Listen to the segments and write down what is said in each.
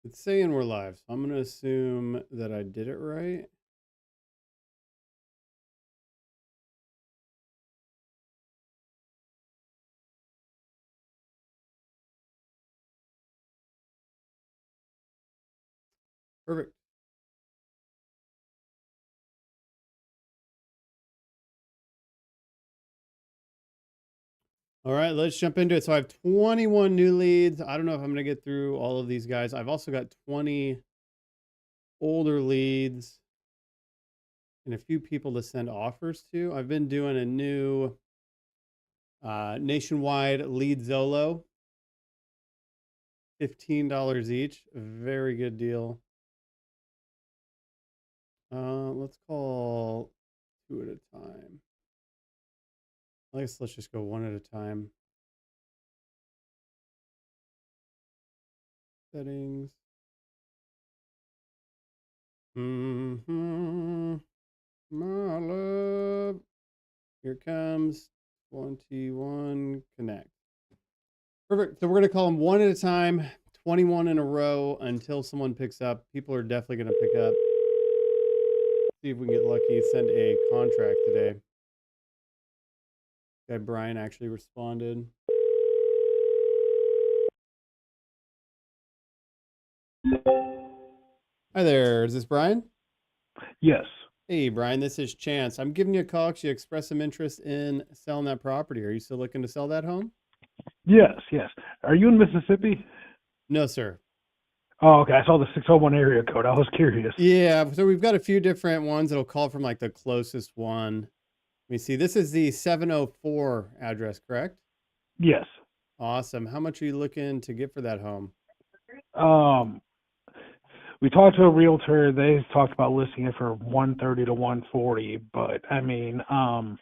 It's saying we're live, so I'm going to assume that I did it right. Perfect. All right, let's jump into it. So I have 21 new leads. I don't know if I'm going to get through all of these guys. I've also got 20 older leads and a few people to send offers to. I've been doing a new nationwide lead Zolo, $15 each. A very good deal. Let's call 2 at a time. I guess let's just go 1 at a time. Settings. My love. Here comes 21 connect. Perfect. So we're going to call them 1 at a time, 21 in a row until someone picks up. People are definitely going to pick up. See if we can get lucky. Send a contract today. Guy Brian actually responded. Hi there. Is this Brian? Yes. Hey, Brian, this is Chance. I'm giving you a call because you expressed some interest in selling that property. Are you still looking to sell that home? Yes. Are you in Mississippi? No, sir. Oh, okay. I saw the 601 area code. I was curious. Yeah, so we've got a few different ones that'll call from like the closest one. Let me see. This is the 704 address, correct? Yes. Awesome. How much are you looking to get for that home? We talked to a realtor. They talked about listing it for 130 to 140, but I mean, have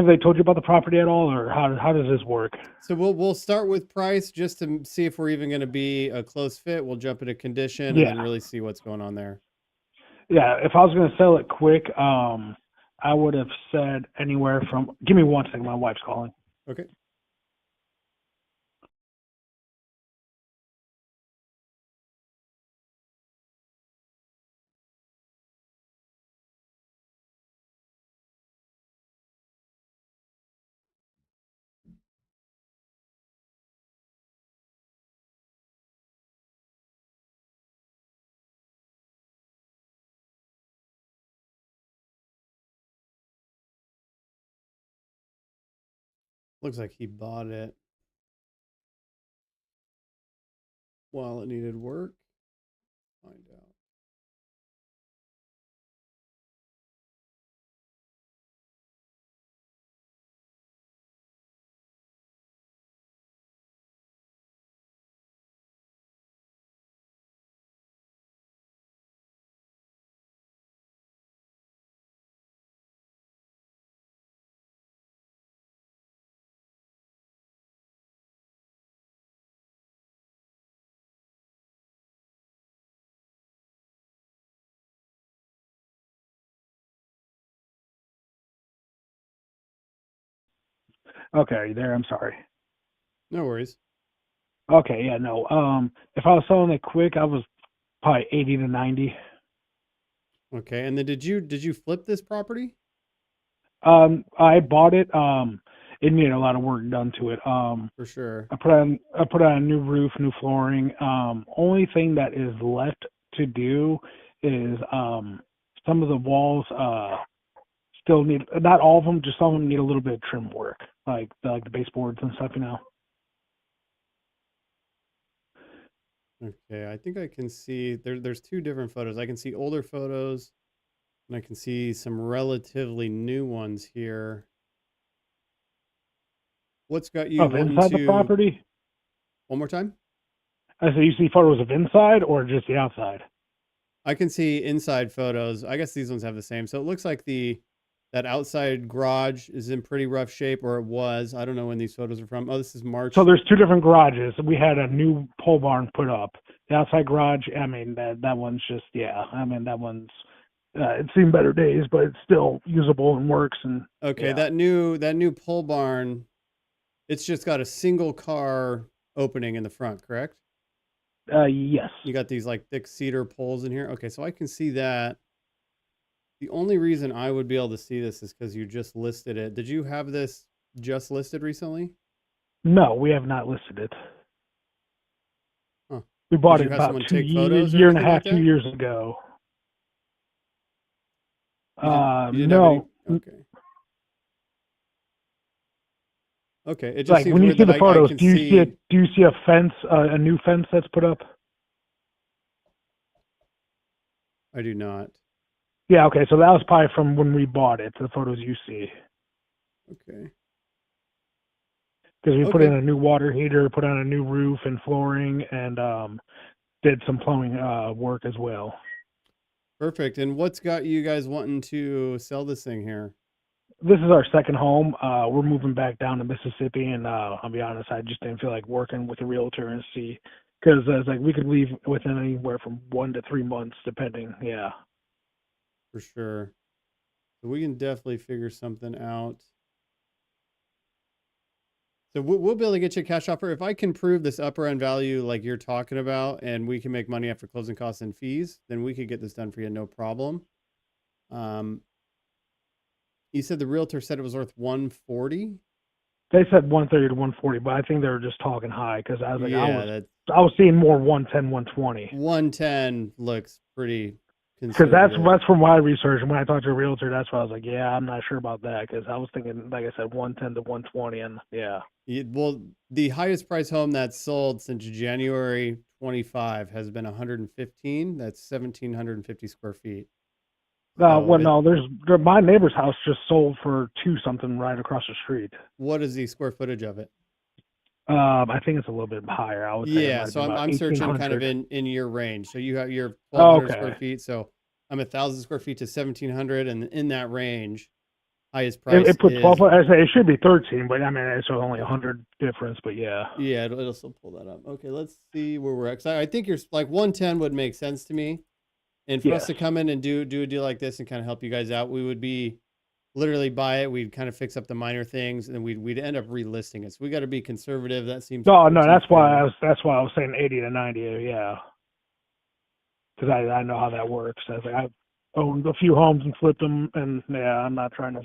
they told you about the property at all, or how does this work? So we'll start with price just to see if we're even going to be a close fit. We'll jump into condition and then Yeah. really see what's going on there. Yeah. If I was going to sell it quick, I would have said anywhere from. Give me 1 second. My wife's calling. Okay. Looks like he bought it while it needed work. Find out. Okay. Are you there? I'm sorry. No worries. Okay. Yeah. No. If I was selling it quick, I was probably 80 to 90. Okay. And then did you flip this property? I bought it. It needed a lot of work done to it. For sure. I put on a new roof, new flooring. Only thing that is left to do is some of the walls still need, not all of them, just some of them need a little bit of trim work, like the baseboards and stuff. Okay, I think I can see there's 2 different photos. I can see older photos and I can see some relatively new ones here. What's got you Of wanting inside the to property. one more time? I say you see photos of inside or just the outside. I can see inside photos. I guess these ones have the same. So it looks like that outside garage is in pretty rough shape, or it was. I don't know when these photos are from. Oh, this is March. So there's 2 different garages. We had a new pole barn put up. The outside garage, I mean, that one's just, yeah. I mean, that one's, it's seen better days, but it's still usable and works. And Okay, yeah. that new pole barn, it's just got a single car opening in the front, correct? Yes. You got these like thick cedar poles in here. Okay, so I can see that. The only reason I would be able to see this is because you just listed it. Did you have this just listed recently? No, we have not listed it. Huh. We Did bought you it have about someone 2 take photos or year and a anything half, like 2 that? years ago. You didn't have any? No. Okay. Okay. It just Like seems when you weird see that the I photos, can do you see see. a fence, a new fence that's put up? I do not. Yeah, okay, so that was probably from when we bought it, the photos you see. Okay. Because we put in Okay. a new water heater, put on a new roof and flooring, and did some plumbing work as well. Perfect. And what's got you guys wanting to sell this thing here? This is our second home. We're moving back down to Mississippi, and I'll be honest, I just didn't feel like working with a realtor and see, because it's like we could leave within anywhere from 1 to 3 months, depending. Yeah. For sure. So we can definitely figure something out. So we'll be able to get you a cash offer. If I can prove this upper end value like you're talking about, and we can make money after closing costs and fees, then we could get this done for you, no problem. Um, you said the realtor said it was worth 140. They said 130 to 140, but I think they were just talking high because I was like, Yeah, that's I was seeing more 110, 120. 110 looks pretty Because conservative. that's from my research. And when I talked to a realtor, that's why I was like, yeah, I'm not sure about that because I was thinking, like I said, 110 to 120, and yeah. Well, the highest price home that's sold since January 25 has been 115. That's 1,750 square feet. So Well, no, my neighbor's house just sold for 2 something right across the street. what is the square footage of it? I think it's a little bit higher. I would say it Yeah, might have so been about I'm searching kind of 1,800. in your range. So you have your Oh, 1,200 square okay. feet. So I'm 1,000 square feet to 1,700, and in that range, highest price It put 12. is I say it should be 13, but I mean it's only 100 difference. But yeah, yeah. It'll still pull that up. Okay, let's see where we're at. 'Cause I think you're like 110 would make sense to me. And for us yes. to come in and do a deal like this and kind of help you guys out, we would be literally buy it. We'd kind of fix up the minor things, and we'd end up relisting it. So we got to be conservative. That seems No, no, pretty fair. that's why I was saying 80 to 90. Yeah, because I know how that works. I was like, I've owned a few homes and flipped them, and yeah, I'm not trying to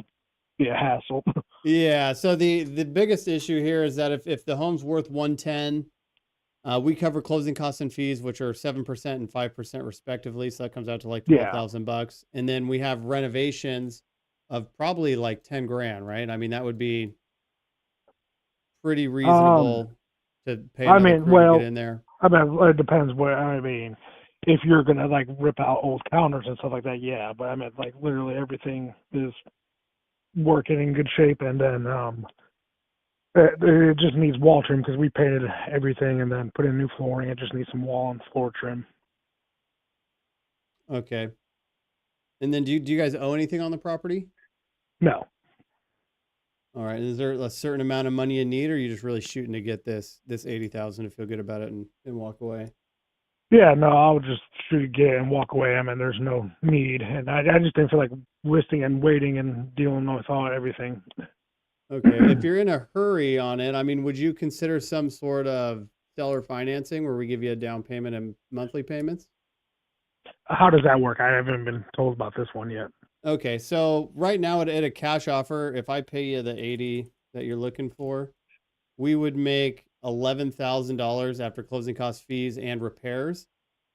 be a hassle. Yeah. So the biggest issue here is that if the home's worth 110, we cover closing costs and fees, which are 7% and 5% respectively. So that comes out to like Yeah. $12,000. And then we have renovations of probably like 10 grand, right? I mean, that would be pretty Um, reasonable to pay I another mean, crew to get well, in there. I mean, it depends where. I mean, if you're gonna like rip out old counters and stuff like that, yeah. But I mean, like literally everything is working in good shape, and then it just needs wall trim because we painted everything and then put in new flooring. It just needs some wall and floor trim. Okay. And then do you guys owe anything on the property? No. All right. Is there a certain amount of money you need, or are you just really shooting to get this 80,000 to feel good about it and walk away? Yeah, no, I would just shoot a get and walk away. I mean, there's no need, and I just didn't feel like listing and waiting and dealing with all everything. Okay. If you're in a hurry on it, I mean, would you consider some sort of seller financing where we give you a down payment and monthly payments? How does that work? I haven't been told about this one yet. Okay. So right now at a cash offer, if I pay you the 80 that you're looking for, we would make $11,000 after closing costs, fees, and repairs.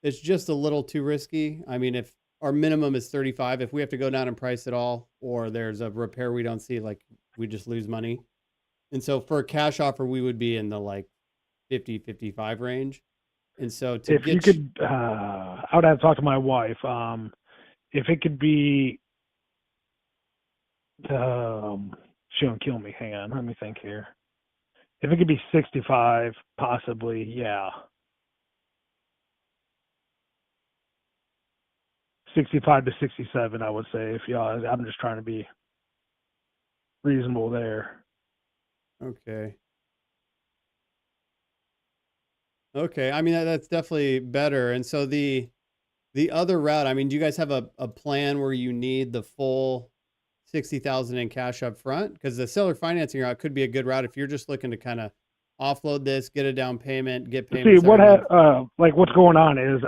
It's just a little too risky. I mean, if our minimum is 35, if we have to go down and price it all, or there's a repair we don't see, like we just lose money. And so for a cash offer, we would be in the like 50, 55 range. And so to If you get, could, I would have to talk to my wife. If it could be, she'll kill me. Hang on, let me think here. If it could be 65, possibly, yeah. 65 to 67, I would say. If y'all, I'm just trying to be reasonable there. okay. Okay. I mean, that's definitely better. And so the other route, I mean, do you guys have a plan where you need the full 60,000 in cash up front? Because the seller financing route could be a good route if you're just looking to kind of offload this, get a down payment, get See, payments every month. like what's going on is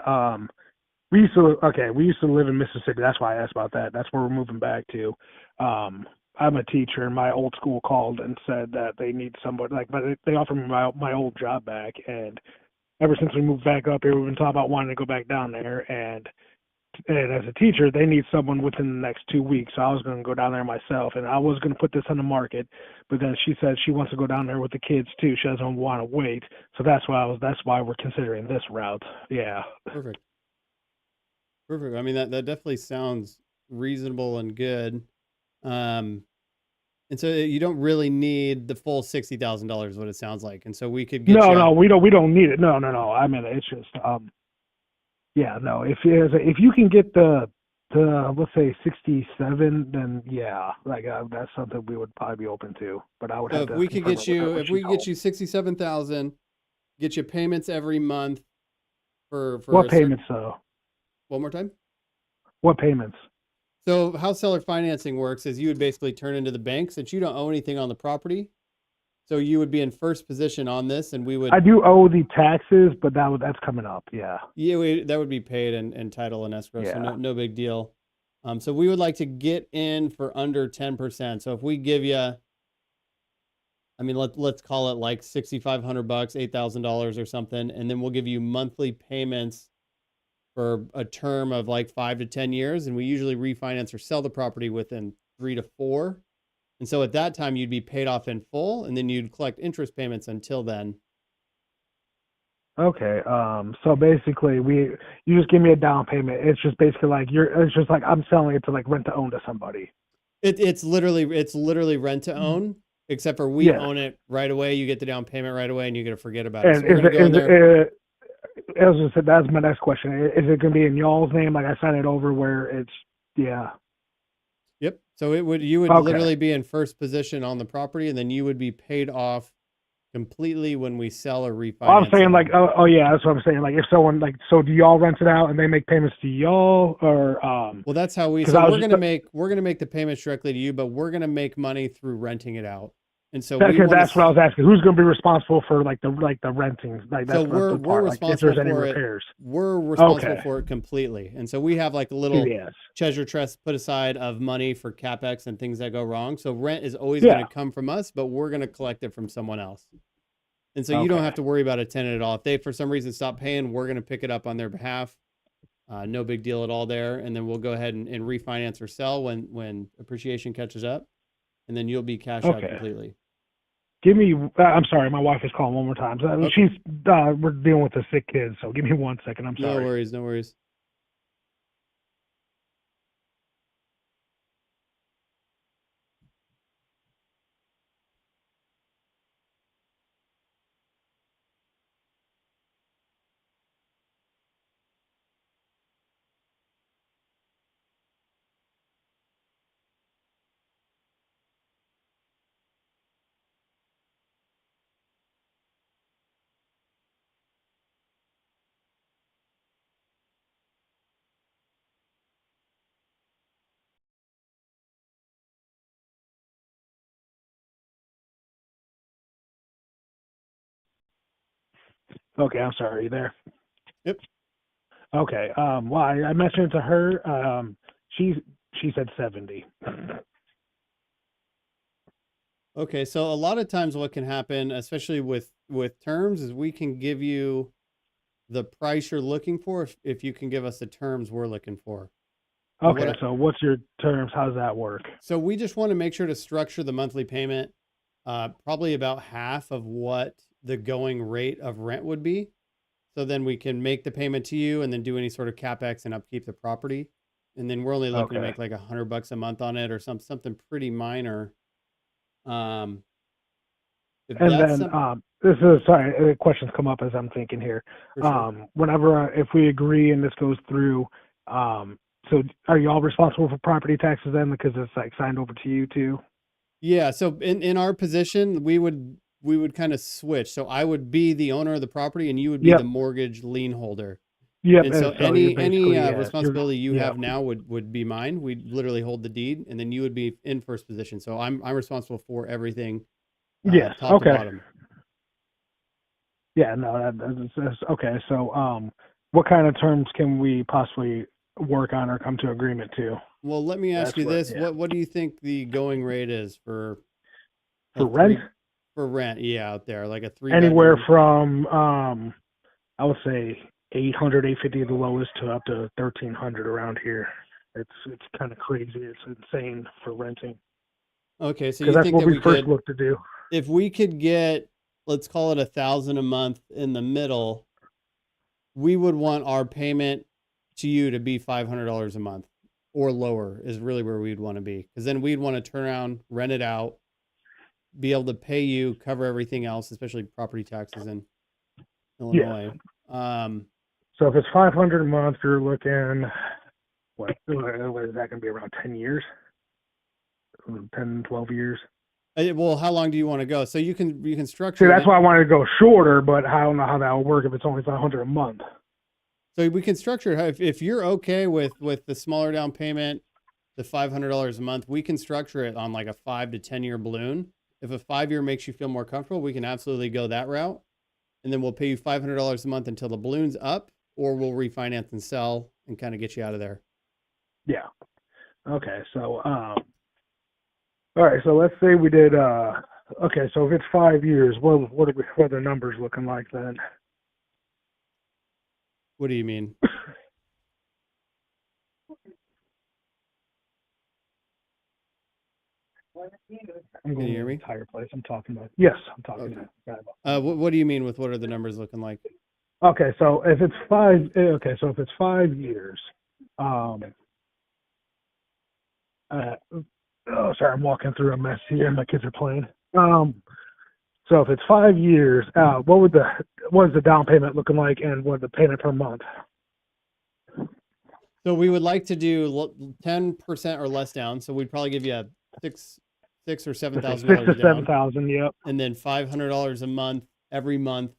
we used to live in Mississippi. That's why I asked about that. That's where we're moving back to. I'm a teacher, and my old school called and said that they need somebody. But they offered me my old job back, and ever since we moved back up here, we've been talking about wanting to go back down there. And as a teacher, they need someone within the next 2 weeks. So I was going to go down there myself, and I was going to put this on the market. But then she said she wants to go down there with the kids too. She doesn't want to wait. So that's why we're considering this route. Yeah. Perfect. I mean, that definitely sounds reasonable and good. And so you don't really need the full $60,000, what it sounds like. And so we could get No, we don't need it. No. I mean, it's just yeah, no. If you can get the let's say 67, then yeah, like that's something we would probably be open to. But I would have to. If we could get you 67,000, get you payments every month for what payments though? One more time. What payments? So how seller financing works is you would basically turn into the bank since you don't own anything on the property. So you would be in first position on this, and we would. I do owe the taxes, but that's coming up. Yeah. Yeah, that would be paid in title and escrow, Yeah. so no big deal. So we would like to get in for under 10%. So if we give you, I mean, let's call it like $6,500, $8,000 or something, and then we'll give you monthly payments for a term of like 5 to 10 years, and we usually refinance or sell the property within 3 to 4. And so at that time, you'd be paid off in full, and then you'd collect interest payments until then. Okay. So basically, you just give me a down payment. It's just basically like it's just like I'm selling it to like rent to own to somebody. It's literally rent to own, except for we own it right away. You get the down payment right away, and you got to forget about it. So that's my next question. Is it going to be in y'all's name? Like I sign it over where it's yeah. Yep. So you would literally be in first position on the property, and then you would be paid off completely when we sell or refinance. I'm saying like, oh yeah, that's what I'm saying. Like if someone so do y'all rent it out and they make payments to y'all or Well, that's how we're gonna make the payments directly to you, but we're gonna make money through renting it out. And so that's what I was asking. Who's going to be responsible for like the renting? Like that's we're responsible if there's any for repairs. We're responsible for it completely. And so we have like a little treasure chest put aside of money for CapEx and things that go wrong. So rent is always going to come from us, but we're going to collect it from someone else. And so you don't have to worry about a tenant at all. If they for some reason stop paying, we're going to pick it up on their behalf. No big deal at all there. And then we'll go ahead and refinance or sell when appreciation catches up. And then you'll be cashed out completely. Give me. I'm sorry, my wife is calling one more time. So she's we're dealing with a sick kid, so give me 1 second. I'm sorry. No worries. Okay, I'm sorry. Are you there? Yep. Okay. Well, I mentioned it to her. She said 70. Okay, so a lot of times what can happen, especially with terms, is we can give you the price you're looking for if you can give us the terms we're looking for. Okay, so what's your terms? How does that work? So we just want to make sure to structure the monthly payment probably about half of what the going rate of rent would be. So then we can make the payment to you and then do any sort of CapEx and upkeep the property. And then we're only looking to make like $100 a month on it or something pretty minor. This is sorry, questions come up as I'm thinking here. Whenever if we agree and this goes through, so are y'all responsible for property taxes then because it's like signed over to you too? Yeah. So in our position, we would kind of switch. So I would be the owner of the property and you would be the mortgage lien holder. Yeah. And so any responsibility you have now would be mine. We'd literally hold the deed and then you would be in first position. So I'm responsible for everything. Yes. Top to bottom. Yeah, no, that's okay. So, what kind of terms can we possibly work on or come to agreement to? Well, let me ask That's you what, this. yeah. What do you think the going rate is for a For rent, for rent? Yeah, out there, like a three anywhere bedroom. from I would say 800, 850 the lowest to up to 1,300 around here. It's kind of crazy. It's insane for renting Okay, so because you that's think what that we we first could, looked to do. if we could get, let's call it 1,000 a month in the middle, we would want our payment to you to be $500 a month or lower is really where we'd want to be. Because then we'd want to turn around, rent it out, be able to pay you, cover everything else, especially property taxes in Yeah. Illinois. Um, So if it's 500 a month, you're looking what is that going to be around 10 years? 10, 12 years. well, how long do you want to go? So you can See, structure that's it. why I wanted to go shorter, but I don't know how that will work if it's only 500 a month. So we can structure it. If you're okay with the smaller down payment, the $500 a month, we can structure it on like a 5 to 10 year balloon. If a 5 year makes you feel more comfortable, we can absolutely go that route. And then we'll pay you $500 a month until the balloon's up, or we'll refinance and sell and kind of get you out of there. Yeah. Okay. So, all right. So let's say we did. Okay. So if it's 5 years, what are the numbers looking like then? What do you mean? I'm Can going you to hear the me? entire place. I'm talking about. Yes, I'm talking Okay. about. What do you mean with what are the numbers looking like? Okay. So if it's five. Okay. So if it's 5 years, um, oh, sorry, I'm walking through a mess here. My kids are playing. So if it's 5 years, what is the down payment looking like, and what the payment per month? So we would like to do 10% or less down. So we'd probably give you a six or seven Let's say thousand six to dollars seven down, thousand. Yep. and then $500 a month every month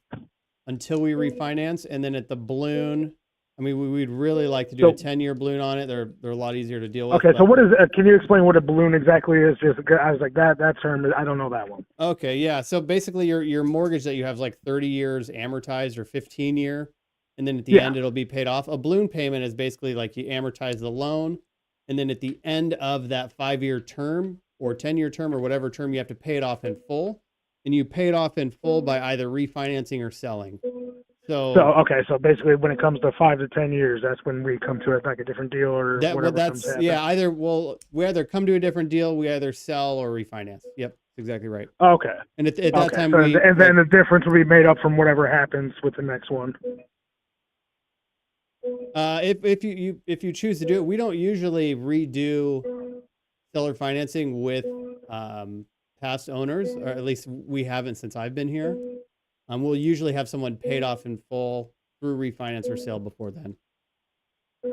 until we refinance. And then at the balloon, I mean, we'd really like to do a So 10-year balloon on it. They're a lot easier to deal with. okay. So But what is? Can you explain what a balloon exactly is? Just I was like that term. I don't know that one. okay, yeah. So basically, your mortgage that you have is like 30 years amortized or 15-year, and then at the Yeah. end it'll be paid off. A balloon payment is basically like you amortize the loan, and then at the end of that 5-year term or 10-year term or whatever term, you have to pay it off in full, and you pay it off in full by either refinancing or selling. So So okay. So basically, when it comes to 5 to 10 years, that's when we come to it like a different deal or whatever comes to that's happen. yeah. We either come to a different deal, we either sell or refinance. Yep, exactly right. Okay. And at that Okay. time, So we and then like the difference will be made up from whatever happens with the next one. if you choose to do it, we don't usually redo seller financing with past owners, or at least we haven't since I've been here. We'll usually have someone paid off in full through refinance or sale before then.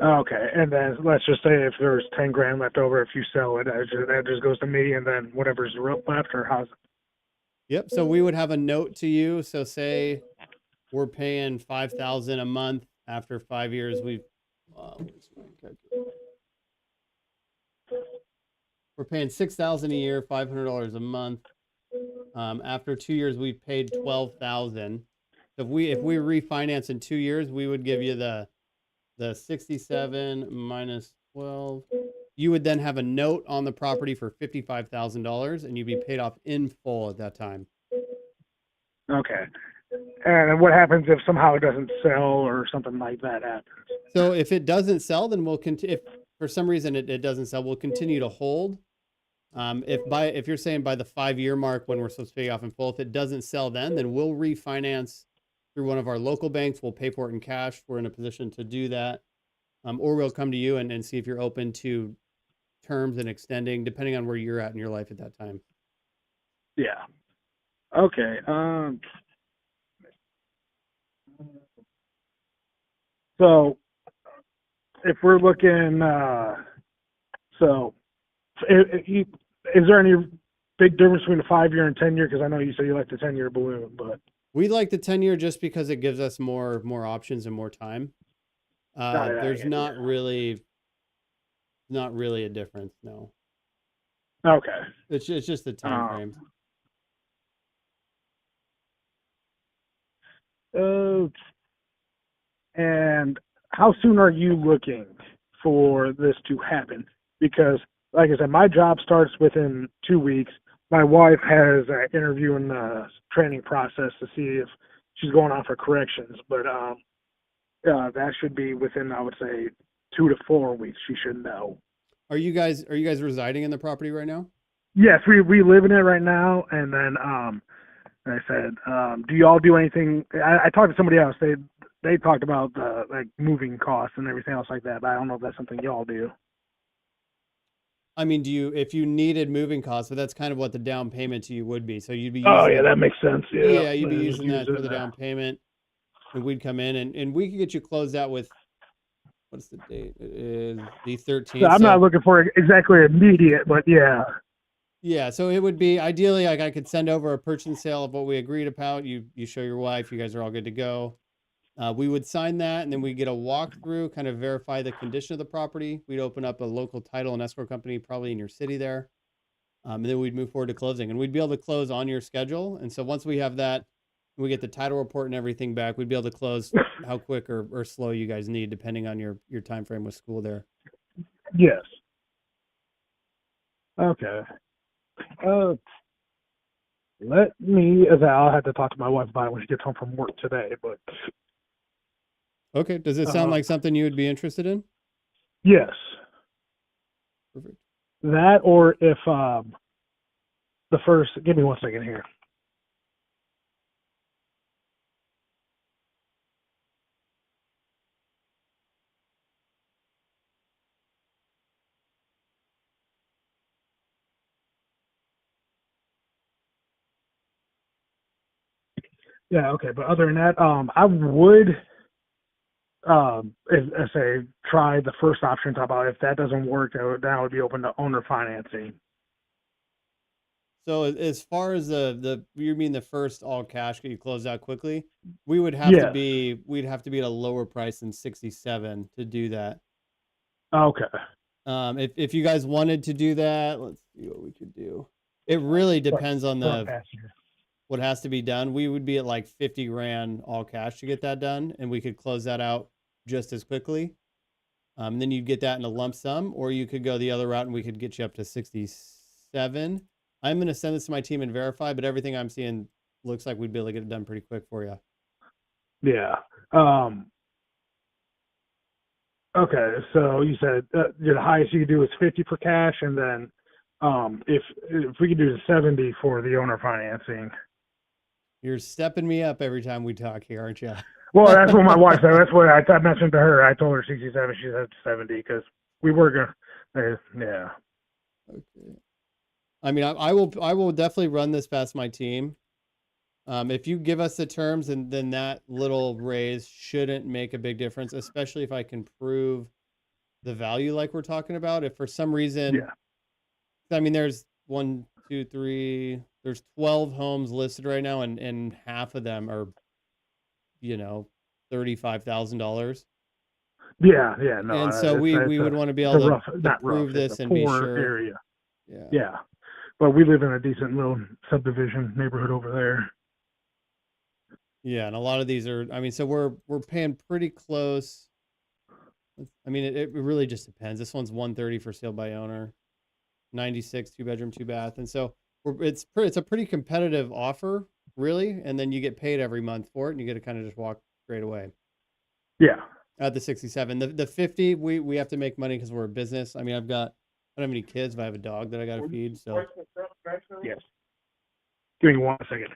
Okay, and then let's just say if there's 10 grand left over, if you sell it, that just goes to me, and then whatever's left, or how's? Yep. So we would have a note to you. So say we're paying 5,000 a month after 5 years. We're paying 6,000 a year, $500 a month. After 2 years, we've paid 12,000. So if we refinance in 2 years, we would give you the 67 minus 12. You would then have a note on the property for $55,000, and you'd be paid off in full at that time. Okay, and what happens if somehow it doesn't sell or something like that happens? So if it doesn't sell, then we'll continue. If for some reason it doesn't sell, we'll continue to hold. If you're saying by the 5-year mark when we're supposed to pay off in full, if it doesn't sell, then we'll refinance through one of our local banks. We'll pay for it in cash. We're in a position to do that, or we'll come to you and see if you're open to terms and extending, depending on where you're at in your life at that time. Yeah. Okay. So if we're looking, so is there any big difference between a 5-year and 10-year? Because I know you said you like the 10-year balloon, but We like the 10-year just because it gives us more options and more time. There's not really a difference. No, okay. it's just the time frame. Uh, and how soon are you looking for this to happen? Because, like I said, my job starts within 2 weeks. My wife has an interview in the training process to see if she's going on for corrections, but that should be within, I would say, 2 to 4 weeks. She should know. Are you guys residing in the property right now? Yes, we live in it right now, and then I said, do y'all do anything? I talked to somebody else. They talked about like moving costs and everything else like that, but I don't know if that's something y'all do. I mean, if you needed moving costs, but that's kind of what the down payment to you would be. So you'd be Oh using yeah, that makes sense. yeah, you'd be Just using use that for it. the down payment, and we'd come in and we could get you closed out with, what's the date? It is the 13th. So I'm not looking for exactly immediate, but yeah. Yeah, so it would be ideally like I could send over a purchase and sale of what we agreed about. You show your wife, you guys are all good to go. We would sign that, and then we get a walkthrough, kind of verify the condition of the property. We'd open up a local title and escrow company, probably in your city there, and then we'd move forward to closing. And we'd be able to close on your schedule. And so once we have that, we get the title report and everything back, we'd be able to close how quick or slow you guys need, depending on your time frame with school there. Yes. Okay. Let me, as I'll have to talk to my wife about it when she gets home from work today, but. Okay. Does it sound like something you would be interested in? Yes. Perfect. That, or if the first, give me 1 second here. Yeah, okay. But other than that, I would, I say, try the first option. Talk about if that doesn't work, then I would be open to owner financing. So as far as you mean the first all cash get you closed out quickly, we would have to Yes. we'd have to be at a lower price than 67 to do that. Okay. If you guys wanted to do that, let's see what we could do. It really depends on what has to be done. We would be at like 50 grand all cash to get that done, and we could close that out just as quickly. Then you'd get that in a lump sum, or you could go the other route and we could get you up to 67. I'm going to send this to my team and verify, but everything I'm seeing looks like we'd be able to get it done pretty quick for you. Yeah. Okay. So you said the highest you could do is 50 for cash, and then if we could do the 70 for the owner financing. You're stepping me up every time we talk here, aren't you? Well, that's what my wife said. That's what I mentioned to her. I told her 67. She said 70 because we were gonna. Yeah. Okay. I mean, I will definitely run this past my team. If you give us the terms, and then that little raise shouldn't make a big difference, especially if I can prove the value like we're talking about. If for some reason, Yeah. I mean, there's 1, 2, 3, there's 12 homes listed right now, and half of them are, $35,000. Yeah. Yeah. No. And so we would want to be able to prove this and be sure. Area. Yeah. Yeah. But we live in a decent little subdivision neighborhood over there. Yeah, and a lot of these are, I mean, so we're paying pretty close. I mean, it really just depends. This one's 130 for sale by owner, 96, 2-bedroom, 2-bath. And so it's a pretty competitive offer, really. And then you get paid every month for it, and you get to kind of just walk straight away. Yeah. At the 67, the 50, we have to make money because we're a business. I mean, I don't have any kids, but I have a dog that I got to feed. So Yes. Give me 1 second.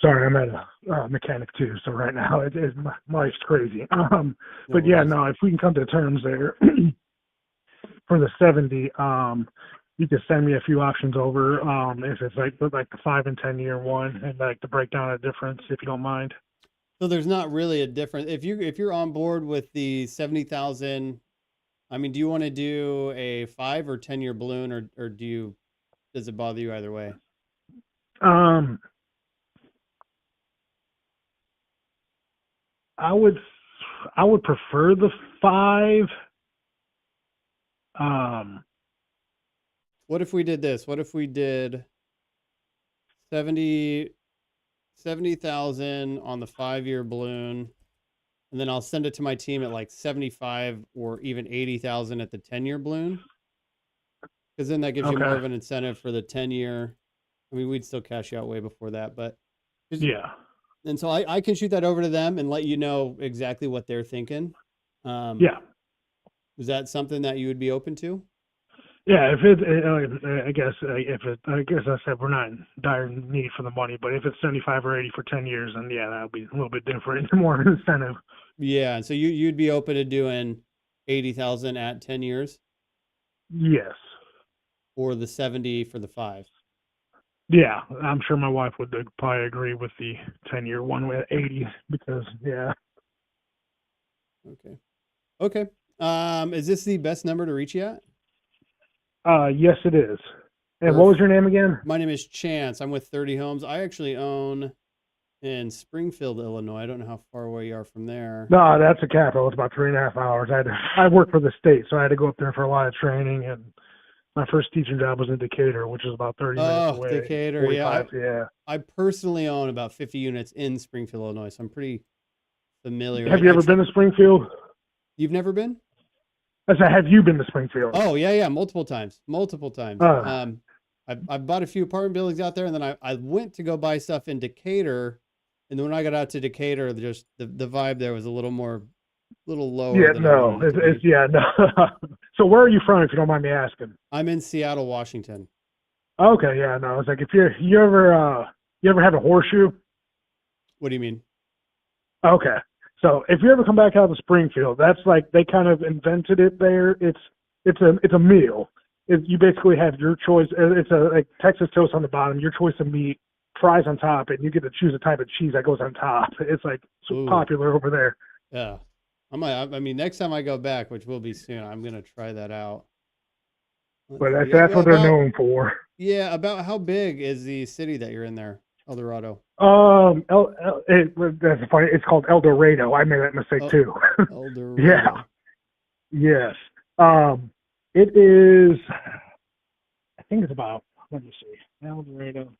Sorry, I'm at a mechanic too, so right now my life's crazy. But yeah, no, if we can come to terms there for the 70, you could send me a few options over, if it's like the 5 and 10 year one, and like the breakdown of difference, if you don't mind. So there's not really a difference. If you're on board with the 70,000, I mean, do you want to do a 5 or 10-year balloon, or does it bother you either way? Um, I would prefer the 5. What if we did this? What if we did 70,000 on the 5-year balloon, and then I'll send it to my team at like 75 or even 80,000 at the 10-year balloon, because then that gives you more of an incentive for the 10-year. I mean, we'd still cash you out way before that, but yeah. And so I can shoot that over to them and let you know exactly what they're thinking. Yeah. Is that something that you would be open to? Yeah, if I guess I said we're not in dire need for the money, but if it's 75 or 80 for 10 years, then yeah, that would be a little bit different, more incentive. Yeah, and so you'd be open to doing 80,000 at 10 years? Yes. Or the 70 for the 5? Yeah, I'm sure my wife would probably agree with the 10-year one with 80 because, yeah. Okay. Is this the best number to reach you at? Yes, it is. And what was your name again? My name is Chance. I'm with 30 Homes. I actually own in Springfield, Illinois. I don't know how far away you are from there. No, that's the capital. It's about 3.5 hours. I work for the state, so I had to go up there for a lot of training, and my first teaching job was in Decatur, which is about 30 minutes away. Decatur, 45, yeah. I personally own about 50 units in Springfield, Illinois, so I'm pretty familiar. Have you ever been to Springfield? You've never been? I said, have you been to Springfield? Oh, yeah, multiple times. I've bought a few apartment buildings out there, and then I went to go buy stuff in Decatur, and then when I got out to Decatur, just the vibe there was a little lower. Yeah, no. So where are you from, if you don't mind me asking? I'm in Seattle, Washington. Okay, yeah, no. It's like if you ever have a horseshoe? What do you mean? Okay. So if you ever come back out of Springfield, that's like they kind of invented it there. It's a meal. You basically have your choice. It's like Texas toast on the bottom, your choice of meat, fries on top, and you get to choose the type of cheese that goes on top. It's like so popular over there. Yeah. I mean, next time I go back, which will be soon, I'm going to try that out. But that's what they're known for. Yeah. About how big is the city that you're in there, El Dorado? That's funny. It's called El Dorado. I made that mistake too. El Dorado. Yeah. Yes. It is, I think it's about, let me see, El Dorado.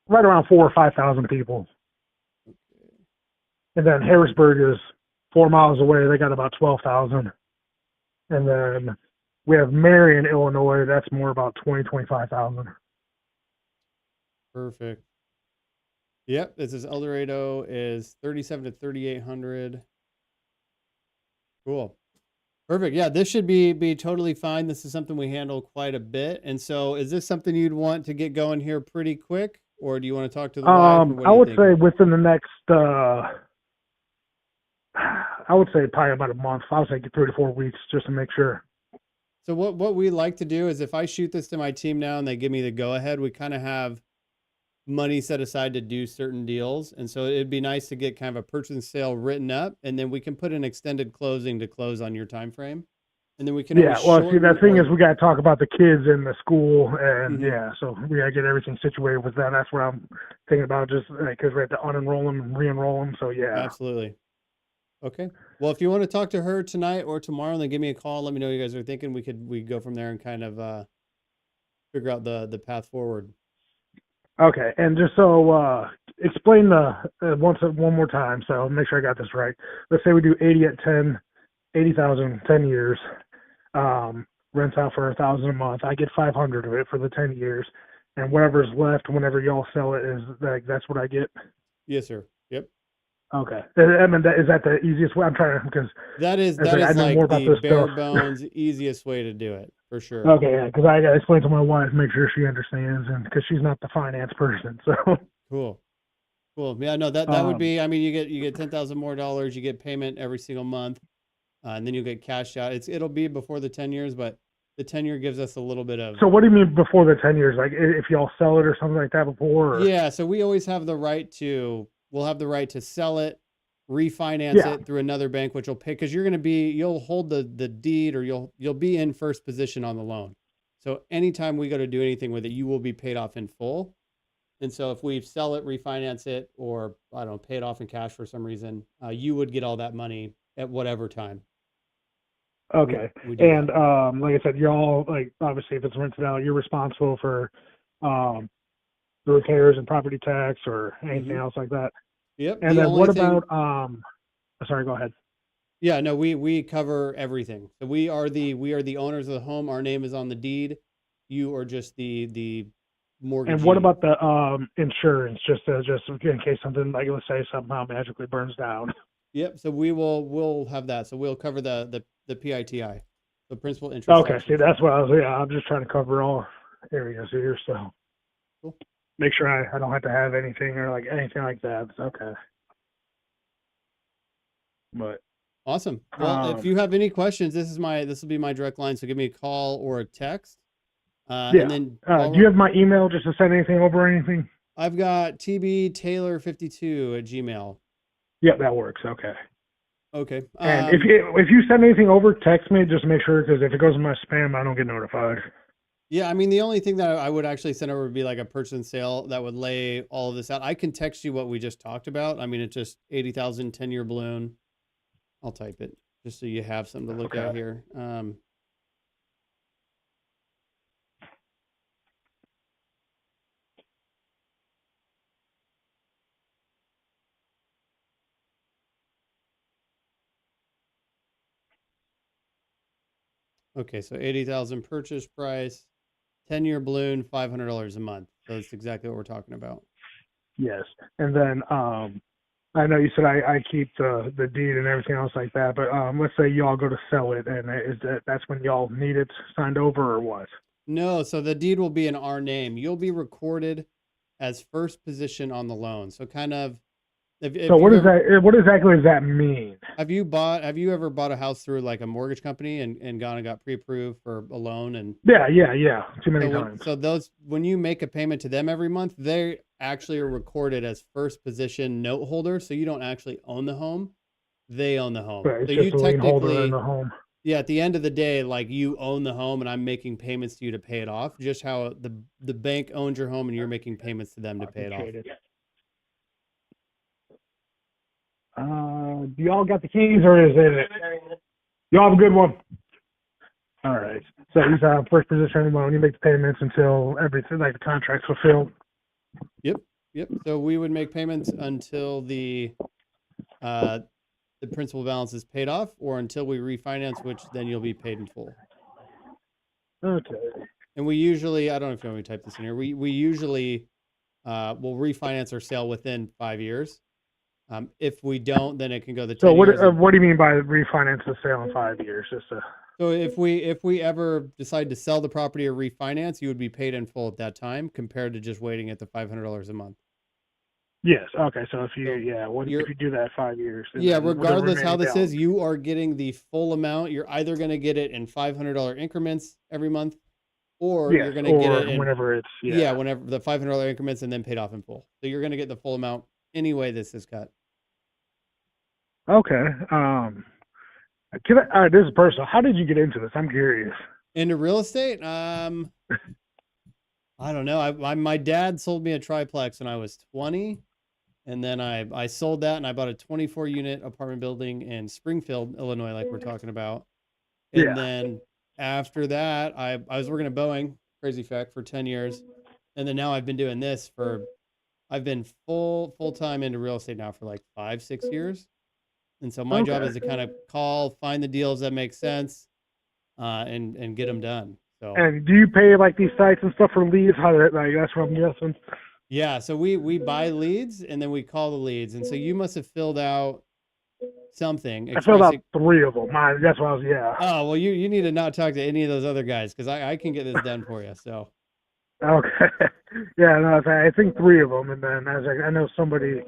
Right around 4,000 or 5,000 people. Okay. And then Harrisburg is 4 miles away. They got about 12,000. And then we have Marion, Illinois. That's more about 25,000. Perfect. Yep. This is El Dorado is 37 to 3,800. Cool. Perfect. Yeah, this should be totally fine. This is something we handle quite a bit. And so is this something you'd want to get going here pretty quick? Or do you want to talk to the wife? I would say within the next, I would say probably about a month. I would say 3 to 4 weeks just to make sure. So what we like to do is if I shoot this to my team now and they give me the go ahead, we kind of have money set aside to do certain deals. And so it'd be nice to get kind of a purchase and sale written up, and then we can put an extended closing to close on your time frame. And then we can the thing is we got to talk about the kids in the school, and so we got to get everything situated with that. That's what I'm thinking about, just because we have to unenroll them and re-enroll them. So yeah, absolutely. Okay. Well, if you want to talk to her tonight or tomorrow, then give me a call. Let me know what you guys are thinking. We go from there and kind of figure out the path forward. Okay. And just so explain one more time, so make sure I got this right. Let's say we do 80,000, 10 years. Rents out for $1,000 a month. I get 500 of it for the 10 years, and whatever's left whenever y'all sell it is that's what I get. Yes, sir. Yep. Okay. I mean, is that the easiest way? I'm trying to, because that is like the bare bones easiest way to do it for sure. Okay, yeah, because I got to explain to my wife, make sure she understands, and because she's not the finance person. So cool. Yeah, no, that would be. I mean, you get $10,000 more, you get payment every single month. and then you'll get cashed out. It'll be before the 10 years, but the 10-year gives us a little bit of. So what do you mean before the 10 years? Like if y'all sell it or something like that before? Or? Yeah, so we always have the right to. We'll have the right to sell it, refinance it through another bank, which will pay, because you'll hold the deed, or you'll be in first position on the loan. So anytime we go to do anything with it, you will be paid off in full. And so if we sell it, refinance it, or I don't know, pay it off in cash for some reason, you would get all that money at whatever time. Okay. And like I said, y'all, like, obviously if it's rented out, you're responsible for the repairs and property tax or anything else like that. Yep. And then what about sorry, go ahead. Yeah, no, we cover everything. So we are the owners of the home. Our name is on the deed. You are just the mortgage. And what about the insurance, just in case something, like, let's say somehow magically burns down? Yep. So we'll have that. So we'll cover the PITI, the principal interest. Okay. See, that's what I'm just trying to cover all areas here. So cool. Make sure I don't have to have anything or like anything like that. Okay. But awesome. Well, if you have any questions, this will be my direct line. So give me a call or a text. Yeah. And then do you have my email just to send anything over or anything? I've got tbtaylor52@gmail. Yeah, that works. Okay. Okay. And if you send anything over, text me just to make sure, because if it goes in my spam, I don't get notified. Yeah, I mean, the only thing that I would actually send over would be like a purchase and sale that would lay all of this out. I can text you what we just talked about. I mean, it's just 80,000 10-year balloon. I'll type it just so you have something to look at here. Okay, so 80,000 purchase price, 10-year balloon, $500 a month. So that's exactly what we're talking about. Yes, and then I know you said I keep the deed and everything else like that, but let's say y'all go to sell it, and that's when y'all need it signed over, or what? No, so the deed will be in our name. You'll be recorded as first position on the loan. So kind of. So what exactly does that mean? Have you ever bought a house through like a mortgage company and gone and got pre-approved for a loan? And yeah, too many times. So when you make a payment to them every month, they actually are recorded as first position note holder. So you don't actually own the home; they own the home. Right, so you technically in the home. Yeah, at the end of the day, like, you own the home and I'm making payments to you to pay it off. Just how the bank owns your home and you're making payments to them to pay it off. Do y'all got the keys, or is it? Y'all have a good one. All right. So he's first position on the loan. You make the payments until everything, like the contract's fulfilled. Yep. So we would make payments until the principal balance is paid off, or until we refinance, which then you'll be paid in full. Okay. And we usually, I don't know if you want me to type this in here. We usually will refinance or sell within 5 years. If we don't, then it can go the 10 years. So what do you mean by refinance the sale in 5 years? So if we ever decide to sell the property or refinance, you would be paid in full at that time, compared to just waiting at the $500 a month. Yes. Okay. So if you do that 5 years? Yeah. Regardless how this is, you are getting the full amount. You're either going to get it in $500 increments every month, or you're going to get it whenever it's whenever the $500 increments, and then paid off in full. So you're going to get the full amount anyway this is cut. Okay. This is personal. How did you get into this? I'm curious. Into real estate? I don't know. My dad sold me a triplex when I was 20, and then I sold that, and I bought a 24-unit apartment building in Springfield, Illinois, like we're talking about. And then after that, I was working at Boeing, crazy fact, for 10 years, and then now I've been doing this I've been full-time into real estate now for like 5-6 years. And so my job is to kind of find the deals that make sense, and get them done. So. And do you pay like these sites and stuff for leads? That's what I'm guessing. Yeah. So we buy leads, and then we call the leads. And so you must have filled out something. I filled out 3 of them. That's what I was. Yeah. Oh, well, you need to not talk to any of those other guys, because I can get this done for you. So. Okay. Yeah. No, I think 3 of them, and then I know somebody.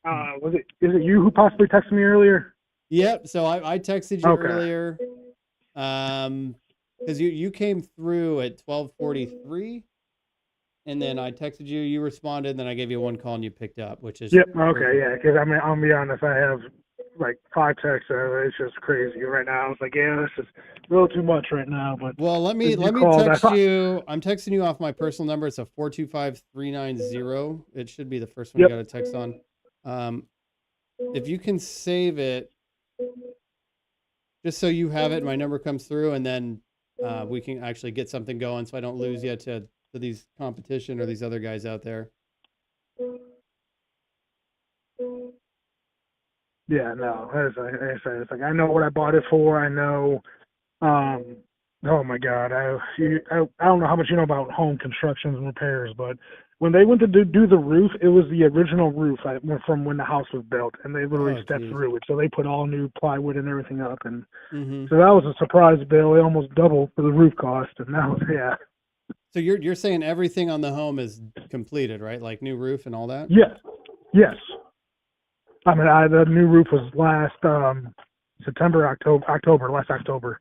Is it you who possibly texted me earlier? Yep. So I texted you Okay. earlier, because you came through at 12:43, and then I texted you. You responded, and then I gave you one call, and you picked up, which is Yep. Okay. perfect. Yeah. Because I mean, I'll be honest. I have like 5 texts. It's just crazy right now. I was like, yeah, this is a little too much right now. But Well, since you let me called, I text thought. you. I'm texting you off my personal number. It's a 425-390. It should be the first one you Yep. got a text on. Um, if you can save it, just so you have it, my number comes through, and then we can actually get something going, so I don't lose you to these competition or these other guys out there. Yeah. No. As I said, it's like I know what I bought it for. I know. Oh my God. I don't know how much you know about home constructions and repairs, but when they went to do the roof, it was the original roof from when the house was built, and they literally Oh, stepped geez. through it. So they put all new plywood and everything up, and Mm-hmm. so that was a surprise bill. It almost doubled for the roof cost, and that was yeah. So you're saying everything on the home is completed, right? Like new roof and all that. Yes, yes. I mean, the new roof was last last October.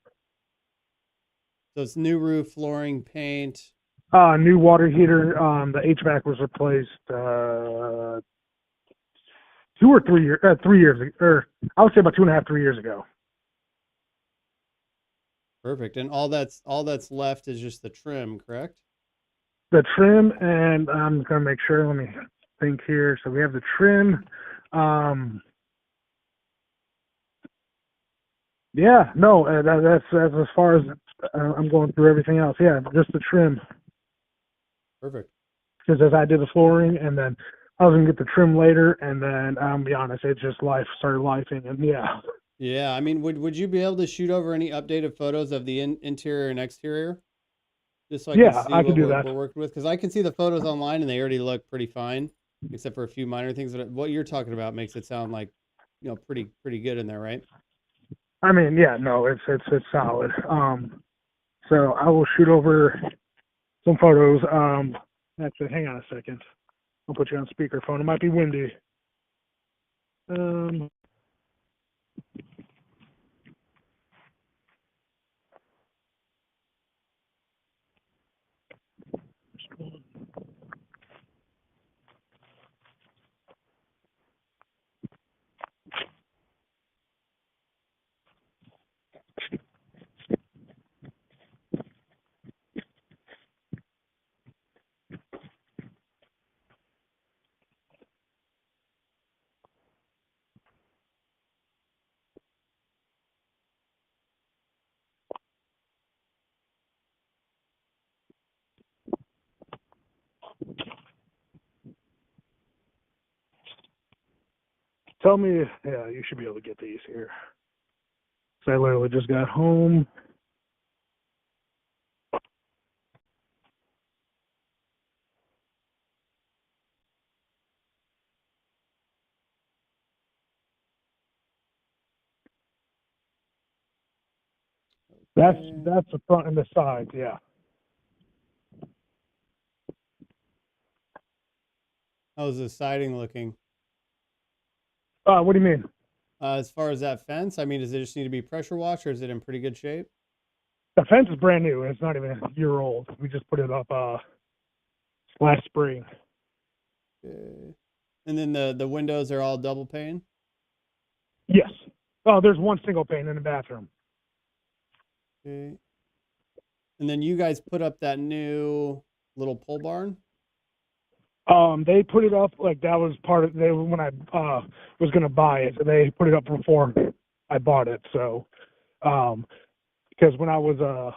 So it's new roof, flooring, paint. New water heater. The HVAC was replaced 3 years, or I would say about 2.5, 3 years ago. Perfect. And all that's left is just the trim, correct? The trim, and I'm gonna make sure. Let me think here. So we have the trim. Um, yeah, no, that's as far as I'm going through everything else. Yeah, just the trim. Perfect. Because as I did the flooring, and then I was gonna get the trim later, and then I'll be honest, it just life started lifing, and yeah, Yeah, I mean, would you be able to shoot over any updated photos of the interior and exterior, just so I can yeah, see I could what do we're that. working with? Because I can see the photos online and they already look pretty fine, except for a few minor things. But what you're talking about makes it sound like, pretty good in there, right? I mean, yeah, no, it's solid. So I will shoot over some photos. Actually, hang on a second. I'll put you on speakerphone. It might be windy. Um, tell me, yeah, you should be able to get these here. So I literally just got home. Okay. That's the front and the sides, yeah. How's the siding looking? What do you mean? As far as that fence, I mean, does it just need to be pressure washed, or is it in pretty good shape? The fence is brand new. It's not even a year old. We just put it up last spring. Okay. And then the windows are all double pane. Yes. Oh, there's one single pane in the bathroom. Okay. And then you guys put up that new little pole barn. They put it up like that was part of they when I was gonna buy it. They put it up before I bought it. So because when I was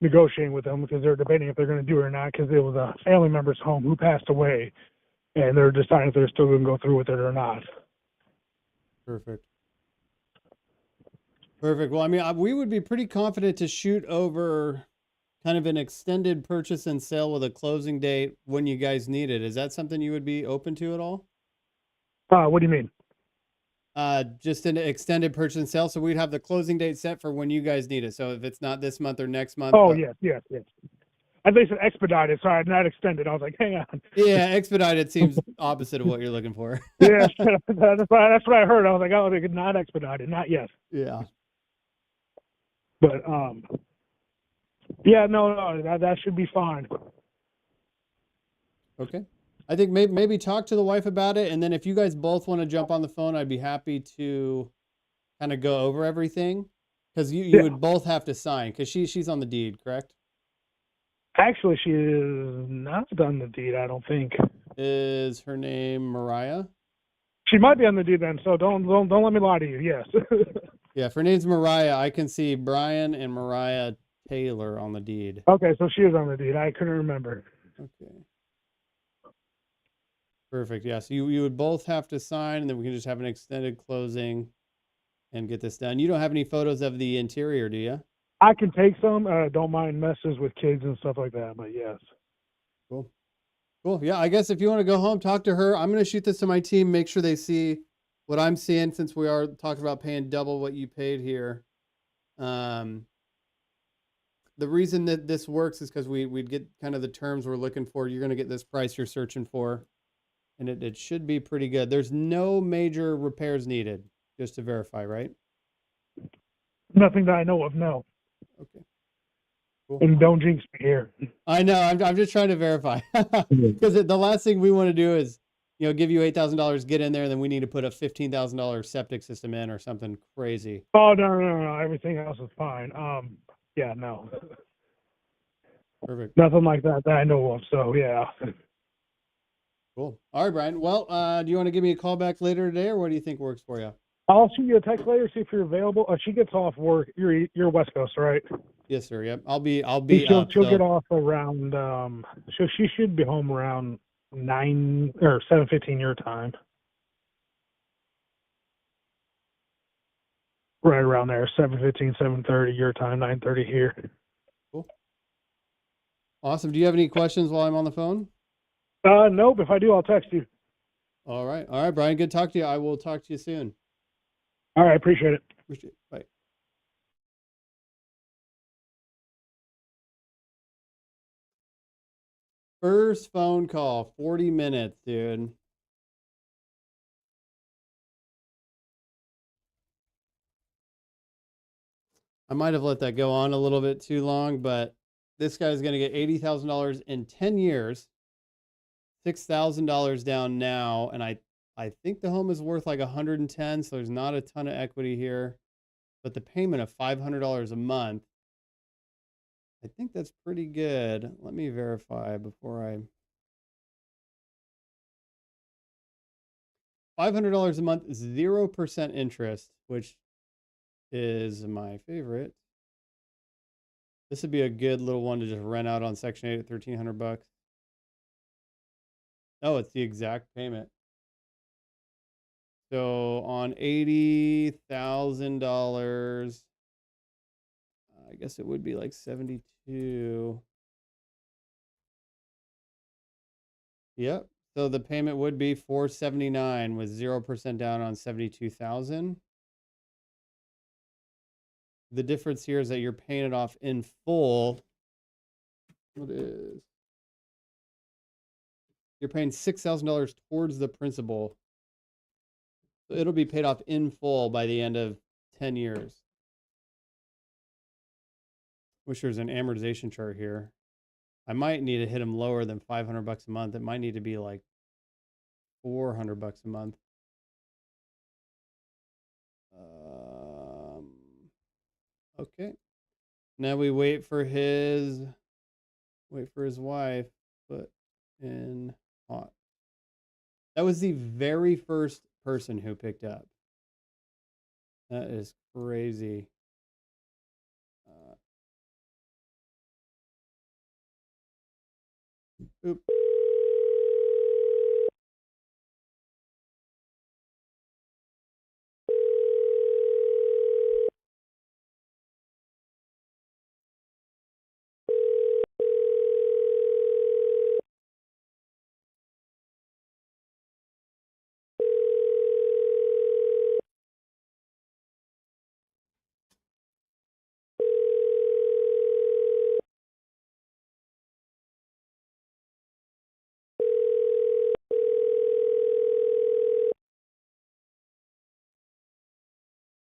negotiating with them, because they're debating if they're gonna do it or not, because it was a family member's home who passed away, and they're deciding if they're still gonna go through with it or not. Perfect. Perfect. Well, I mean, we would be pretty confident to shoot over kind of an extended purchase and sale with a closing date when you guys need it. Is that something you would be open to at all? What do you mean? Just an extended purchase and sale. So we'd have the closing date set for when you guys need it. So if it's not this month or next month, Oh but yes, yes, yes. I think it's expedited. Sorry, not extended. I was like, hang on. Yeah, expedited seems opposite of what you're looking for. Yeah, that's what I heard. I was like, oh, they could not expedited, not yet. Yeah. But yeah, no, that should be fine. Okay. I think maybe talk to the wife about it, and then if you guys both want to jump on the phone, I'd be happy to kind of go over everything, because you would both have to sign, because she's on the deed, correct? Actually, she is not done the deed. I don't think. Is her name Mariah? She might be on the deed then. So don't let me lie to you. Yes. Yeah, if her name's Mariah, I can see Brian and Mariah Taylor on the deed. Okay, so she is on the deed. I couldn't remember. Okay. Perfect. Yeah, so you would both have to sign, and then we can just have an extended closing and get this done. You don't have any photos of the interior, do you? I can take some. Don't mind messes with kids and stuff like that. But yes. Cool. Cool. Yeah, I guess if you want to go home, talk to her. I'm going to shoot this to my team, make sure they see what I'm seeing, since we are talking about paying double what you paid here. The reason that this works is because we'd get kind of the terms we're looking for. You're going to get this price you're searching for, and it should be pretty good. There's no major repairs needed, just to verify, right? Nothing that I know of. No. Okay. Cool. And don't jinx me here. I know. I'm just trying to verify, because the last thing we want to do is, give you $8,000, get in there, and then we need to put a $15,000 septic system in or something crazy. Oh no. Everything else is fine. Yeah, no. Perfect. Nothing like that I know of. So yeah. Cool. All right, Brian. Well, do you want to give me a call back later today, or what do you think works for you? I'll shoot you a text later, see if you're available. She gets off work. You're West Coast, right? Yes, sir. Yep. I'll be She'll up. get off around. So she should be home around 9 or 7:15 your time. Right around there, 7:15, 7:30 your time, 9:30 here. Cool. Awesome. Do you have any questions while I'm on the phone? Nope. If I do, I'll text you. All right, Brian. Good to talk to you. I will talk to you soon. All right, appreciate it. Appreciate it. Bye. First phone call, 40 minutes, dude. I might have let that go on a little bit too long, but this guy's going to get $80,000 in 10 years, $6,000 down now, and I think the home is worth like 110, so there's not a ton of equity here, but the payment of $500 a month, I think that's pretty good. Let me verify before I. $500 a month, 0% interest, which is my favorite. This would be a good little one to just rent out on Section 8 at $1,300. Oh, it's the exact payment. So on $80,000, I guess it would be like 72. Yep. So the payment would be $479 with 0% down on 72,000. The difference here is that you're paying it off in full. What is? You're paying $6,000 towards the principal. So it'll be paid off in full by the end of 10 years. Wish there was an amortization chart here. I might need to hit them lower than $500 a month. It might need to be like $400 a month. Okay. Now we wait for his wife. Put in hot. That was the very first person who picked up. That is crazy. Oop.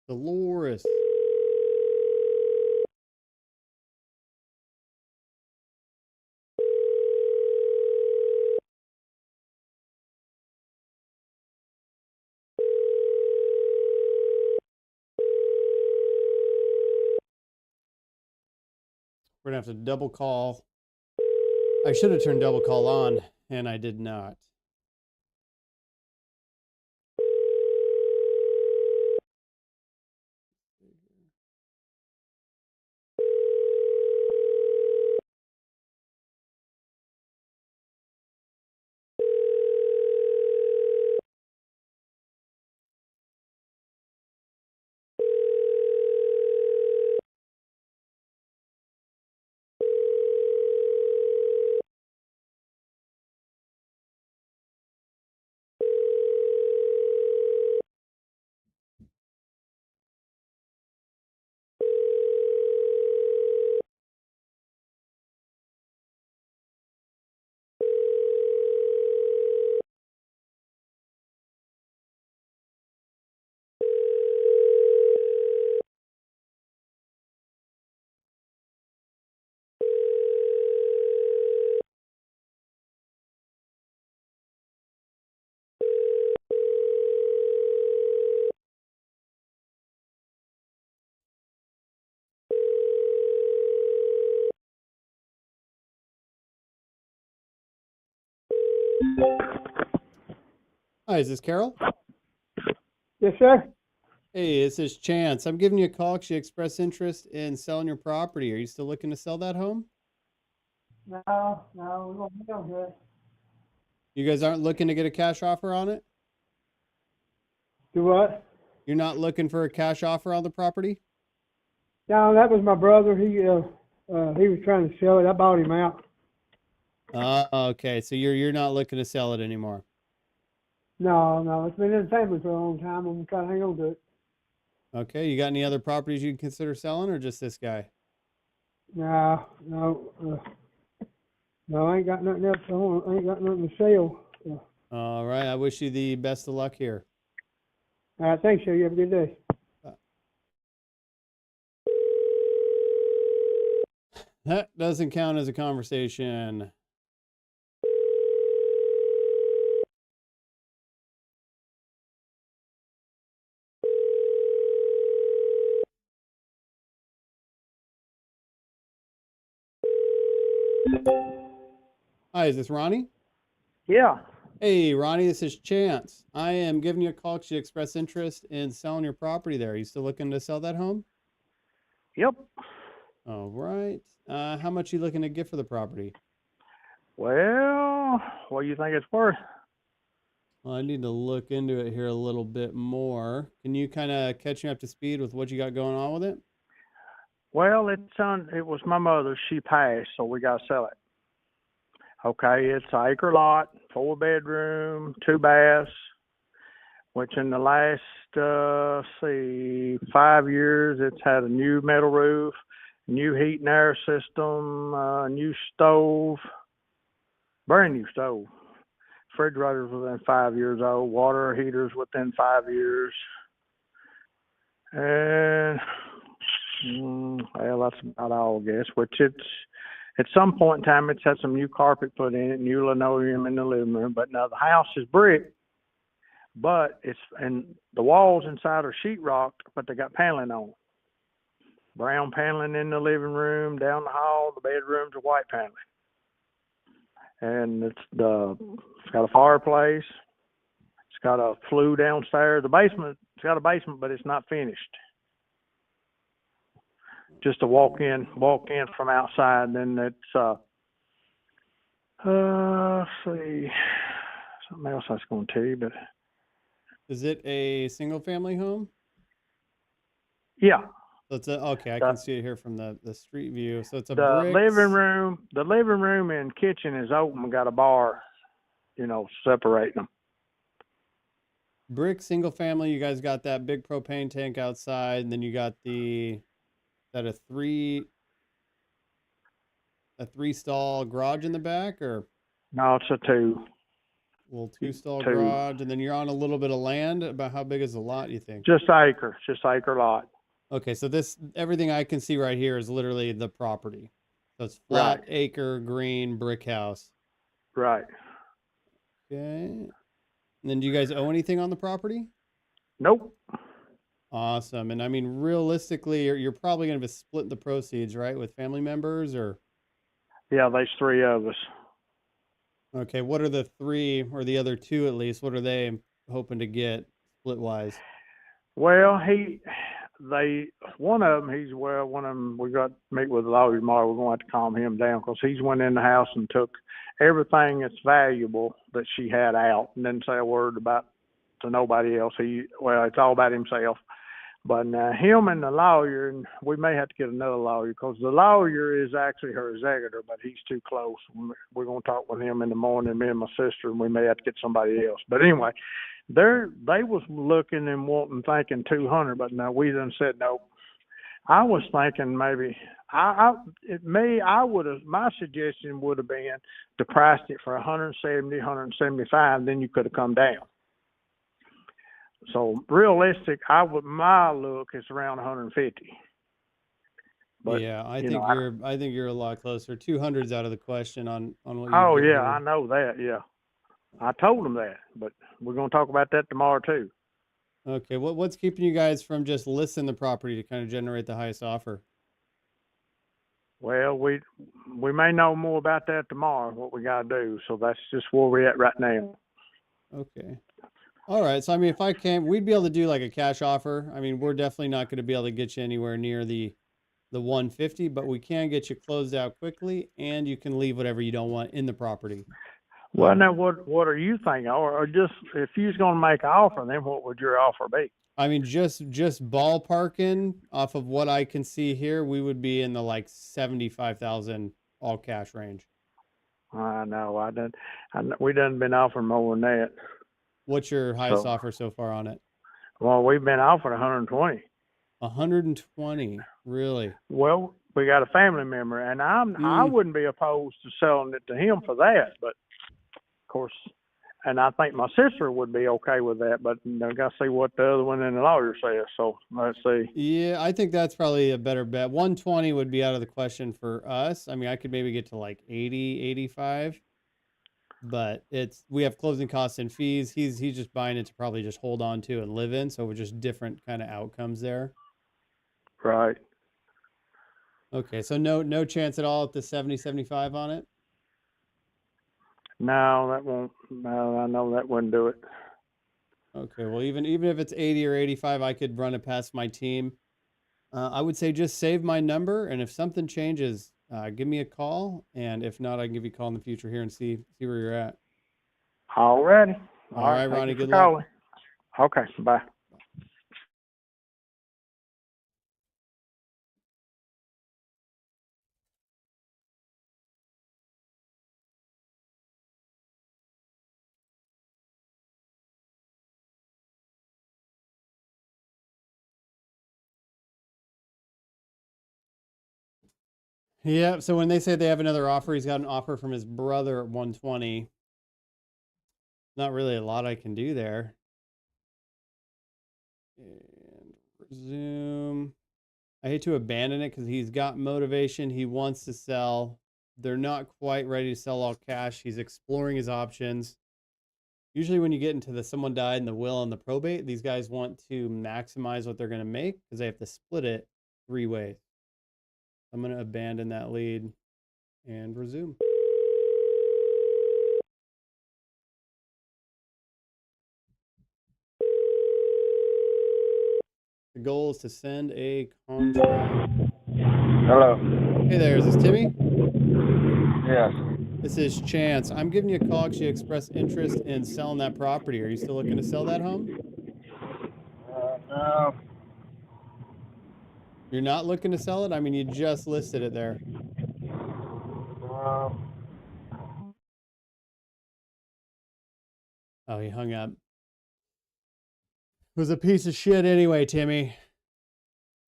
Dolores. We're gonna have to double call. I should have turned double call on, and I did not. Hi, is this Carol? Yes, sir. Hey, this is Chance. I'm giving you a call because you expressed interest in selling your property. Are you still looking to sell that home? No, we don't do it. You guys aren't looking to get a cash offer on it? Do what? You're not looking for a cash offer on the property? No, that was my brother. He was trying to sell it. I bought him out. Okay. So you're not looking to sell it anymore. No, it's been in the family for a long time. I'm trying to hang on to it. Okay. You got any other properties you'd consider selling, or just this guy? No, I ain't got nothing else to hold. I ain't got nothing to sell. All right. I wish you the best of luck here. All right, thanks, sir. You have a good day. That doesn't count as a conversation. Hi, is this Ronnie? Yeah. Hey, Ronnie, this is Chance. I am giving you a call because you expressed interest in selling your property there. Are you still looking to sell that home? Yep. All right. How much are you looking to get for the property? Well, what do you think it's worth? Well, I need to look into it here a little bit more. Can you kind of catch me up to speed with what you got going on with it? Well, it was my mother's. She passed, so we got to sell it. Okay, it's an acre lot, 4-bedroom, 2 baths, which in the last, 5 years, it's had a new metal roof, new heat and air system, new stove, brand new stove. Refrigerators within 5 years old, water heaters within 5 years. And well, that's about all, I guess. Which it's at some point in time, it's had some new carpet put in it, new linoleum in the living room. But now the house is brick, but and the walls inside are sheetrock, but they got paneling on. Brown paneling in the living room, down the hall. The bedrooms are white paneling, and it's got a fireplace. It's got a flue downstairs. It's got a basement, but it's not finished. Just a walk in from outside. Then it's let's see, something else I was going to tell you, but Is it a single family home? yeah. So it's okay. I can see it here from the street view. So it's a the brick. the living room and kitchen is open. We got a bar, separating them. Brick single family. You guys got that big propane tank outside, and then you got a three stall garage in the back, or No, it's a 2. little 2-stall Two. garage, and then you're on a little bit of land. About how big is the lot, you think? Just acre lot. Okay, so everything I can see right here is literally the property. So it's flat, Right. acre, green, brick house. Right. Okay. And then do you guys owe anything on the property? Nope. Awesome. And I mean, realistically, you're probably going to be splitting the proceeds, right, with family members or? Yeah, there's 3 of us. Okay, what are the 3 or the other 2 at least? What are they hoping to get split wise? Well, one of them, we got to meet with the lawyer tomorrow. We're going to have to calm him down because he's went in the house and took everything that's valuable that she had out and didn't say a word about to nobody else. It's all about himself. But him and the lawyer, and we may have to get another lawyer because the lawyer is actually her executor, but he's too close. We're going to talk with him in the morning, me and my sister, and we may have to get somebody else. But anyway, they was looking and thinking 200, but no, we done said no. I was thinking maybe my suggestion would have been to price it for 170, 175, then you could have come down. So realistic, my look is around 150. But yeah, I think you're a lot closer. 200's out of the question on what you. Oh yeah, I know that. Yeah, I told them that, but we're going to talk about that tomorrow too. Okay, what's keeping you guys from just listing the property to kind of generate the highest offer? Well, we may know more about that tomorrow, what we got to do. So that's just where we're at right now. Okay. All right. So, I mean, we'd be able to do like a cash offer. I mean, we're definitely not going to be able to get you anywhere near the 150, but we can get you closed out quickly and you can leave whatever you don't want in the property. Well, now what are you thinking? Or just if you was going to make an offer, then what would your offer be? I mean, just ballparking off of what I can see here, we would be in the like 75,000 all cash range. I know. We done been offering more than that. What's your highest offer so far on it? Well, we've been offered 120. 120, really? Well, we got a family member, and I wouldn't be opposed to selling it to him for that, but of course, and I think my sister would be okay with that, but I got to see what the other one and the lawyer says. So let's see. Yeah, I think that's probably a better bet. 120 would be out of the question for us. I mean, I could maybe get to like 80, 85. But we have closing costs and fees. He's just buying it to probably just hold on to and live in. So we're just different kind of outcomes there. Right. Okay. So no chance at all at the 70, 75 on it? No, that won't. No, I know that wouldn't do it. Okay. Well, even if it's 80 or 85, I could run it past my team. I would say just save my number. And if something changes, give me a call. And if not, I can give you a call in the future here and see where you're at. All righty. All right, Ronnie. Good luck. Okay. Bye. Yeah. So when they say they have another offer, he's got an offer from his brother at 120. Not really a lot I can do there. And resume. I hate to abandon it because he's got motivation. He wants to sell. They're not quite ready to sell all cash. He's exploring his options. Usually when you get into someone died in the will and the probate, these guys want to maximize what they're going to make because they have to split it 3 ways. I'm going to abandon that lead and resume. The goal is to send a contract. Hello. Hey there, is this Timmy? Yes. This is Chance. I'm giving you a call because you expressed interest in selling that property. Are you still looking to sell that home? No. You're not looking to sell it? I mean, you just listed it there. Oh, he hung up. It was a piece of shit anyway, Timmy.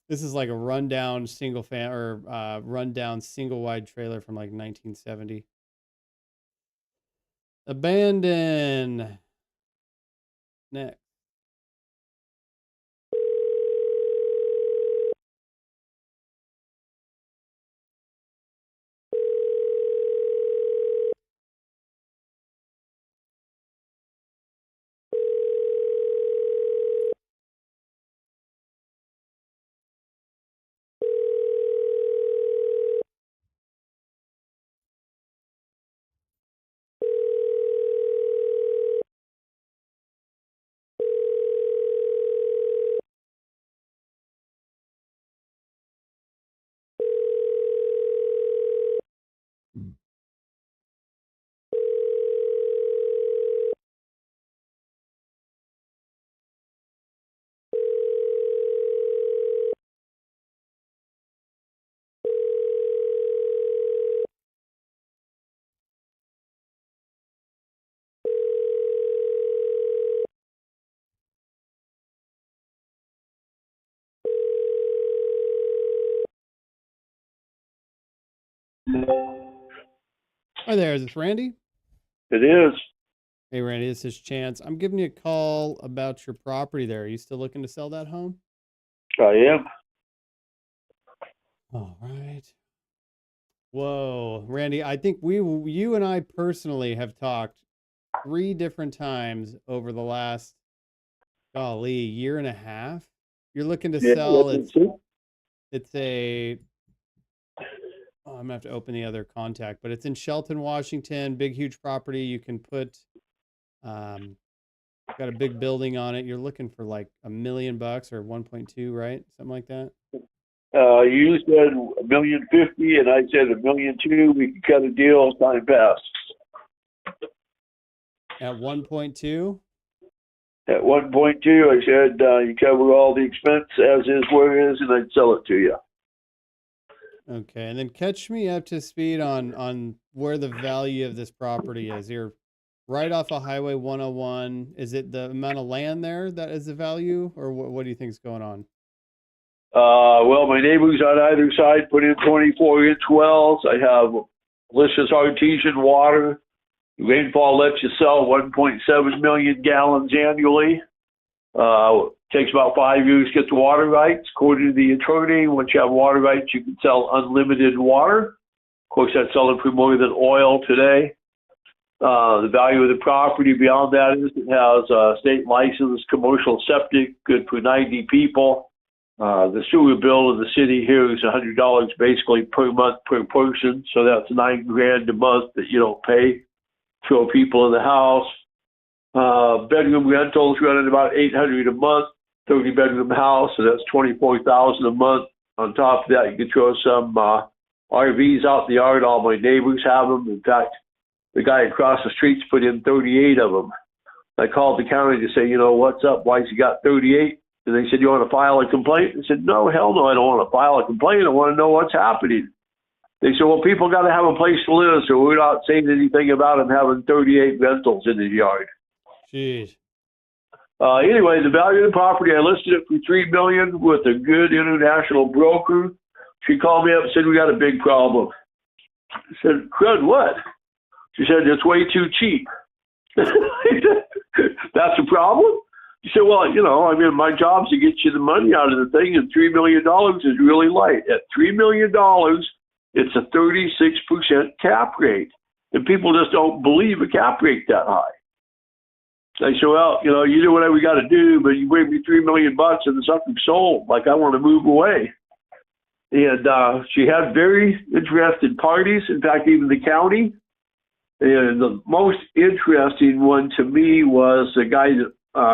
This is like a rundown single wide trailer from like 1970. Abandon. Next. Hi there, is this Randy? It is. Hey Randy, this is Chance. I'm giving you a call about your property there. Are you still looking to sell that home? I am. All right. Whoa, Randy, I think you and I personally have talked 3 different times over the last, golly, year and a half. You're looking to sell, it's a, oh, I'm gonna have to open the other contact, but it's in Shelton, Washington, big, huge property. You can put, got a big building on it. You're looking for like $1 million or 1.2, right? Something like that. You said $1,050,000 and I said $1,200,000. We can cut a deal as time passes. At 1.2? At 1.2, I said you cover all the expense as is where it is, and I'd sell it to you. Okay, and then catch me up to speed on where the value of this property is. You're right off of Highway 101. Is it the amount of land there that is the value, or what do you think is going on? Well, my neighbors on either side put in 24-inch wells. I have delicious artesian water. Rainfall lets you sell 1.7 million gallons annually. Takes about 5 years to get the water rights. According to the attorney, once you have water rights, you can sell unlimited water. Of course, that's selling for more than oil today. The value of the property beyond that is it has a state licensed commercial septic, good for 90 people. The sewer bill in the city here is $100 basically per month per person, so that's $9,000 a month that you don't pay. Throw people in the house. Bedroom rentals running about $800 a month, 30-bedroom house, so that's $24,000 a month. On top of that, you can throw some RVs out in the yard. All my neighbors have them. In fact, the guy across the street's put in 38 of them. I called the county to say, you know, what's up? Why's he got 38? And they said, you want to file a complaint? I said, no, hell no, I don't want to file a complaint. I want to know what's happening. They said, well, people got to have a place to live, so we're not saying anything about him having 38 rentals in his yard. Jeez. Anyway, the value of the property, I listed it for $3 million with a good international broker. She called me up and said, we got a big problem. I said, crud, what? She said, it's way too cheap. That's a problem? She said, well, you know, I mean, my job's to get you the money out of the thing, and $3 million is really light. At $3 million, it's a 36% cap rate. And people just don't believe a cap rate that high. I said, well, you know, you do whatever you got to do, but you bring me $3 million and the sucker's sold. Like, I want to move away. And she had very interested parties, in fact, even the county. And the most interesting one to me was the guy that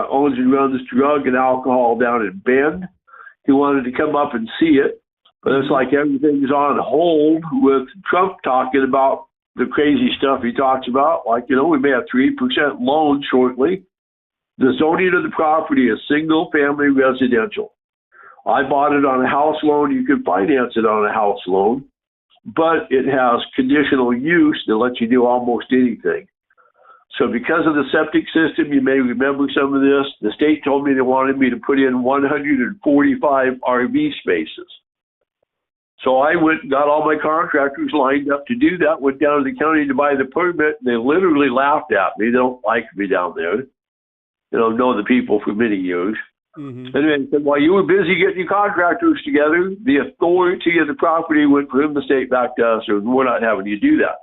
owns and runs drug and alcohol down in Bend. He wanted to come up and see it, but it's like everything's on hold with Trump talking about the crazy stuff he talks about. Like, you know, we may have 3% loan shortly. The zoning of the property is single family residential. I bought it on a house loan. You can finance it on a house loan, but it has conditional use that lets you do almost anything. So because of the septic system, you may remember some of this, the state told me they wanted me to put in 145 RV spaces. So I went and got all my contractors lined up to do that, went down to the county to buy the permit, and they literally laughed at me. They don't like me down there. They don't know the people for many years. Mm-hmm. And they said, while you were busy getting your contractors together, the authority of the property went from the state back to us, and we're not having you do that.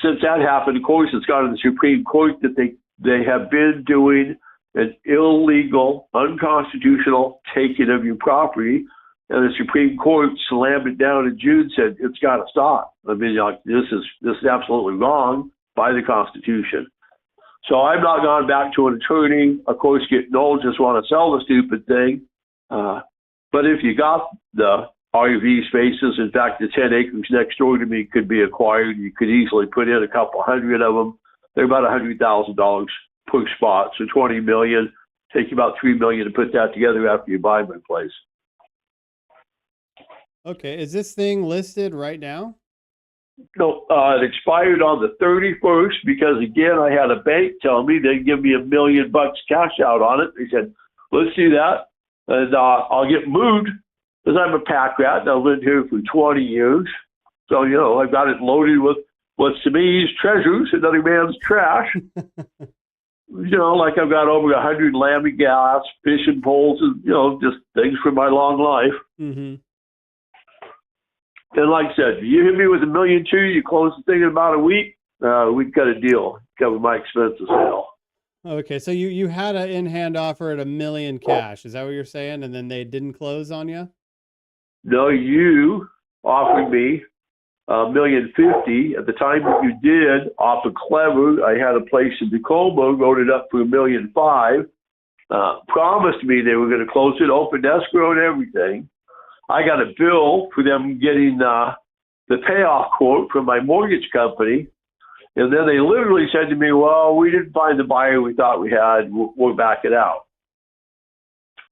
Since that happened, of course, it's gone to the Supreme Court that they have been doing an illegal, unconstitutional taking of your property, and the Supreme Court slammed it down in June, said it's got to stop. I mean, like, this is absolutely wrong by the Constitution. So I've not gone back to an attorney. Of course, getting old, just want to sell the stupid thing. But if you got the RV spaces, in fact, the 10 acres next door to me could be acquired. You could easily put in a couple hundred of them. They're about $100,000 per spot, so $20 million. Take you about $3 million to put that together after you buy my place. Okay, is this thing listed right now? No, it expired on the 31st because, again, I had a bank tell me they'd give me $1 million cash out on it. They said, let's do that, and I'll get moved because I'm a pack rat, and I've lived here for 20 years. So, you know, I've got it loaded with what's to me is treasures, another man's trash. You know, like I've got over 100 lammy gas, fishing poles, and, you know, just things for my long life. Mm-hmm. And like I said, you hit me with $1.2 million, you close the thing in about a week, we've got a deal. Cover my expenses now. Okay, so you had an in-hand offer at $1 million cash. Is that what you're saying? And then they didn't close on you? No, you offered me $1.05 million. At the time that you did, off of Clever, I had a place in Tacoma, wrote it up for $1.5 million. Promised me they were going to close it, open escrow and everything. I got a bill for them getting the payoff quote from my mortgage company. And then they literally said to me, well, we didn't find the buyer we thought we had. We'll back it out.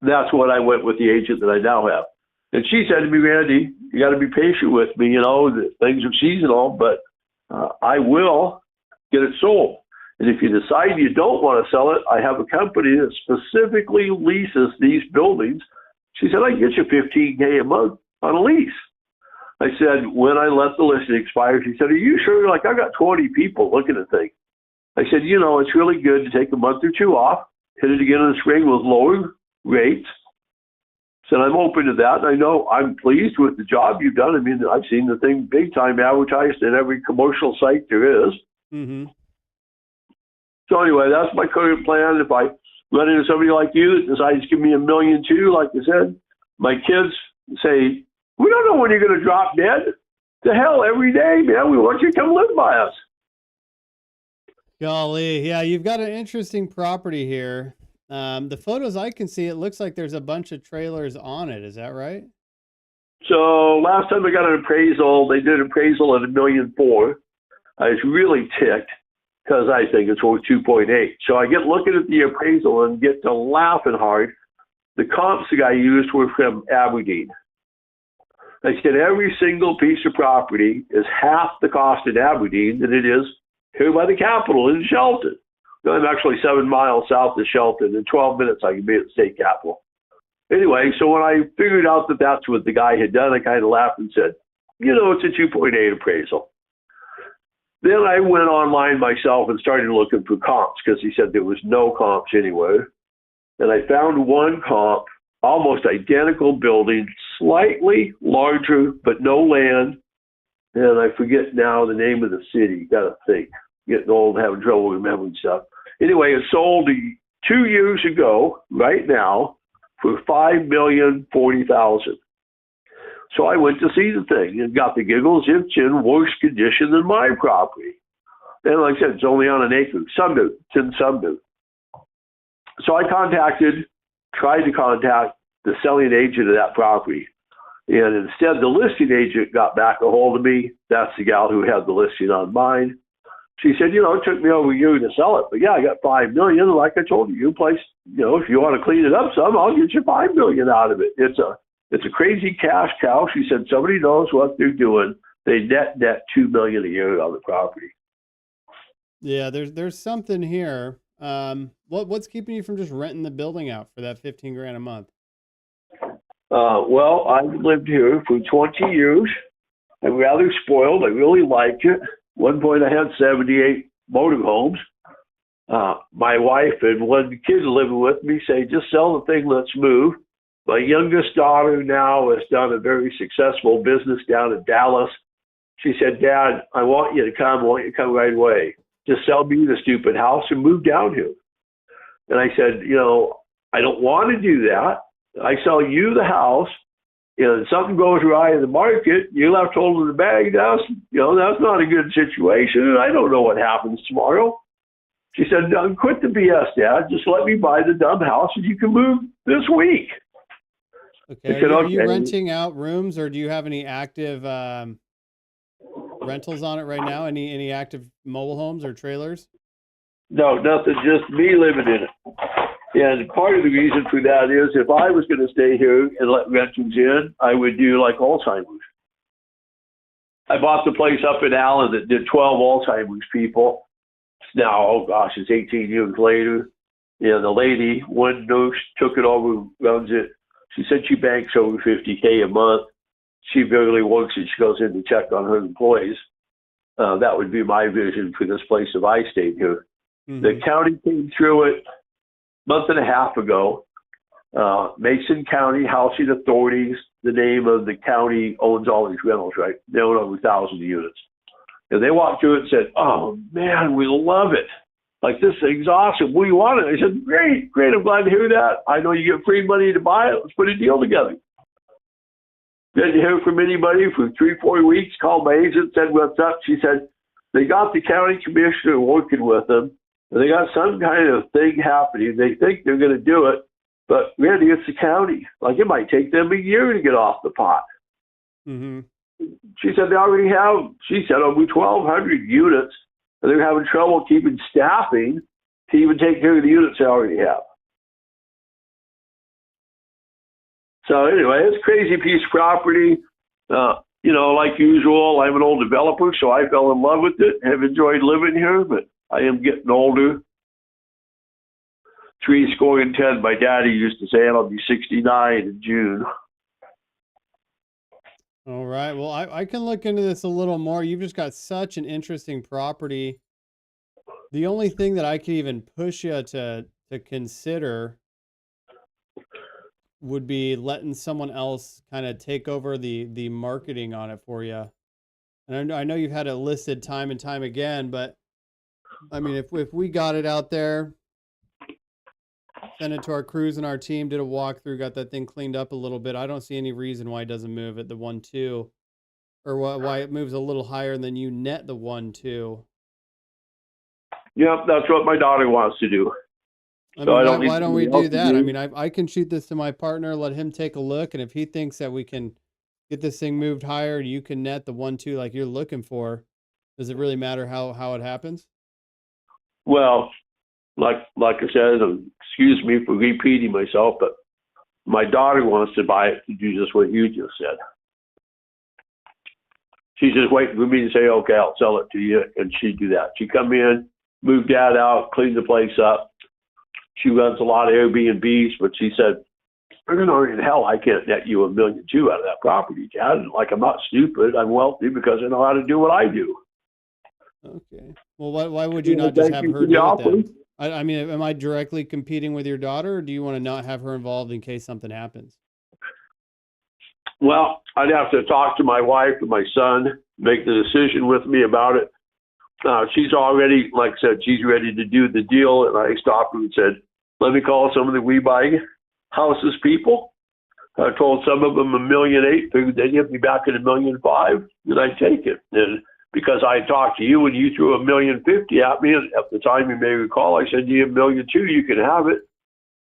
That's when I went with the agent that I now have. And she said to me, Randy, you got to be patient with me. You know, things are seasonal, but I will get it sold. And if you decide you don't want to sell it, I have a company that specifically leases these buildings. She said, I can get you $15,000 a month on a lease. I said, when I let the listing expire, she said, are you sure? Like, I got 20 people looking at things. I said, you know, it's really good to take a month or two off, hit it again in the spring with lower rates. Said, I'm open to that. And I know I'm pleased with the job you've done. I mean, I've seen the thing big time advertised in every commercial site there is. Mm-hmm. So anyway, that's my current plan. If I run into somebody like you that decides to give me $1.2 million, like I said, my kids say, we don't know when you're going to drop dead. The hell, every day, man, we want you to come live by us. Golly, yeah, you've got an interesting property here. The photos I can see, it looks like there's a bunch of trailers on it. Is that right? So last time I got an appraisal, they did an appraisal at $1.4 million. I was really ticked because I think it's worth 2.8. So I get looking at the appraisal and get to laughing hard. The comps the guy used were from Aberdeen. I said every single piece of property is half the cost in Aberdeen than it is here by the capital in Shelton. I'm actually 7 miles south of Shelton. In 12 minutes, I can be at the state capitol. Anyway, so when I figured out that that's what the guy had done, I kind of laughed and said, you know, it's a 2.8 appraisal. Then I went online myself and started looking for comps because he said there was no comps anywhere. And I found one comp, almost identical building, slightly larger, but no land. And I forget now the name of the city. Got to think. Getting old, having trouble remembering stuff. Anyway, it sold 2 years ago, right now, for $5,040,000. So I went to see the thing and got the giggles. It's in worse condition than my property. And like I said, it's only on an acre. Sundew. It's in Sundew. So I tried to contact the selling agent of that property. And instead, the listing agent got back a hold of me. That's the gal who had the listing on mine. She said, you know, it took me over a year to sell it, but yeah, I got $5 million. Like I told you, place, you know, if you want to clean it up some, I'll get you $5 million out of it. It's a crazy cash cow. She said somebody knows what they're doing. They net $2 million a year on the property. Yeah, there's something here. What's keeping you from just renting the building out for that $15,000 a month? Well, I've lived here for 20 years. I'm rather spoiled. I really like it. One point I had 78 motorhomes. My wife and one kid living with me say, just sell the thing, let's move. My youngest daughter now has done a very successful business down in Dallas. She said, Dad, I want you to come. I want you to come right away. Just sell me the stupid house and move down here. And I said, I don't want to do that. I sell you the house. Something goes awry in the market, you're left holding the bag. That's not a good situation. And I don't know what happens tomorrow. She said, no, quit the BS, Dad. Just let me buy the dumb house and you can move this week. Okay. Are you renting out rooms, or do you have any active rentals on it right now? Any active mobile homes or trailers? No, nothing. Just me living in it. And part of the reason for that is if I was going to stay here and let renters in, I would do like Alzheimer's. I bought the place up in Allen that did 12 Alzheimer's people. Now, it's 18 years later. The lady, one nurse, took it over, runs it. She said she banks over $50K a month. She barely works it. She goes in to check on her employees. That would be my vision for this place if I stayed here. Mm-hmm. The county came through it a month and a half ago. Mason County Housing Authorities, the name of the county, owns all these rentals, right? They own over 1,000 units. And they walked through it and said, oh, man, we love it. Like, this thing's awesome. We want it. I said, great. I'm glad to hear that. I know you get free money to buy it. Let's put a deal together. Didn't hear from anybody for 3-4 weeks. Called my agent, said, what's up? She said, they got the county commissioner working with them. And they got some kind of thing happening. They think they're going to do it. But Randy, it's the county. Like, it might take them a year to get off the pot. Mm-hmm. She said they already have, over 1,200 units. And they're having trouble keeping staffing to even take care of the units they already have. So anyway, it's a crazy piece of property. Like usual, I'm an old developer, so I fell in love with it. Have enjoyed living here, but I am getting older. 70. My daddy used to say, I'll be 69 in June. All right. Well, I can look into this a little more. You've just got such an interesting property. The only thing that I could even push you to consider would be letting someone else kind of take over the marketing on it for you. And I know you've had it listed time and time again, but I mean, if we got it out there, sent it to our crews and our team, did a walkthrough, got that thing cleaned up a little bit, I don't see any reason why it doesn't move at the 1.2, or why it moves a little higher and then you net the 1.2. Yep, that's what my daughter wants to do. Why don't we do that? I mean, I can shoot this to my partner, let him take a look, and if he thinks that we can get this thing moved higher, you can net the 1.2 like you're looking for. Does it really matter how it happens? Well, like I said, excuse me for repeating myself, but my daughter wants to buy it to do just what you just said. She's just waiting for me to say, okay, I'll sell it to you, and she'd do that. She'd come in, move Dad out, clean the place up. She runs a lot of Airbnbs, but she said, there's no in hell I can't net you $1.2 million out of that property, Dad. Like, I'm not stupid. I'm wealthy because I know how to do what I do. Okay. Well, why would you not just have her do it then? I mean, am I directly competing with your daughter, or do you want to not have her involved in case something happens? Well, I'd have to talk to my wife and my son, make the decision with me about it. She's already, like I said, she's ready to do the deal. And I stopped her and said, let me call some of the We Buy Houses people. I told some of them $1.8 million, figured they'd get me back at $1.5 million, and I'd take it. And because I talked to you and you threw $1.05 million at me, and at the time you may recall, I said, you $1.2 million, you can have it.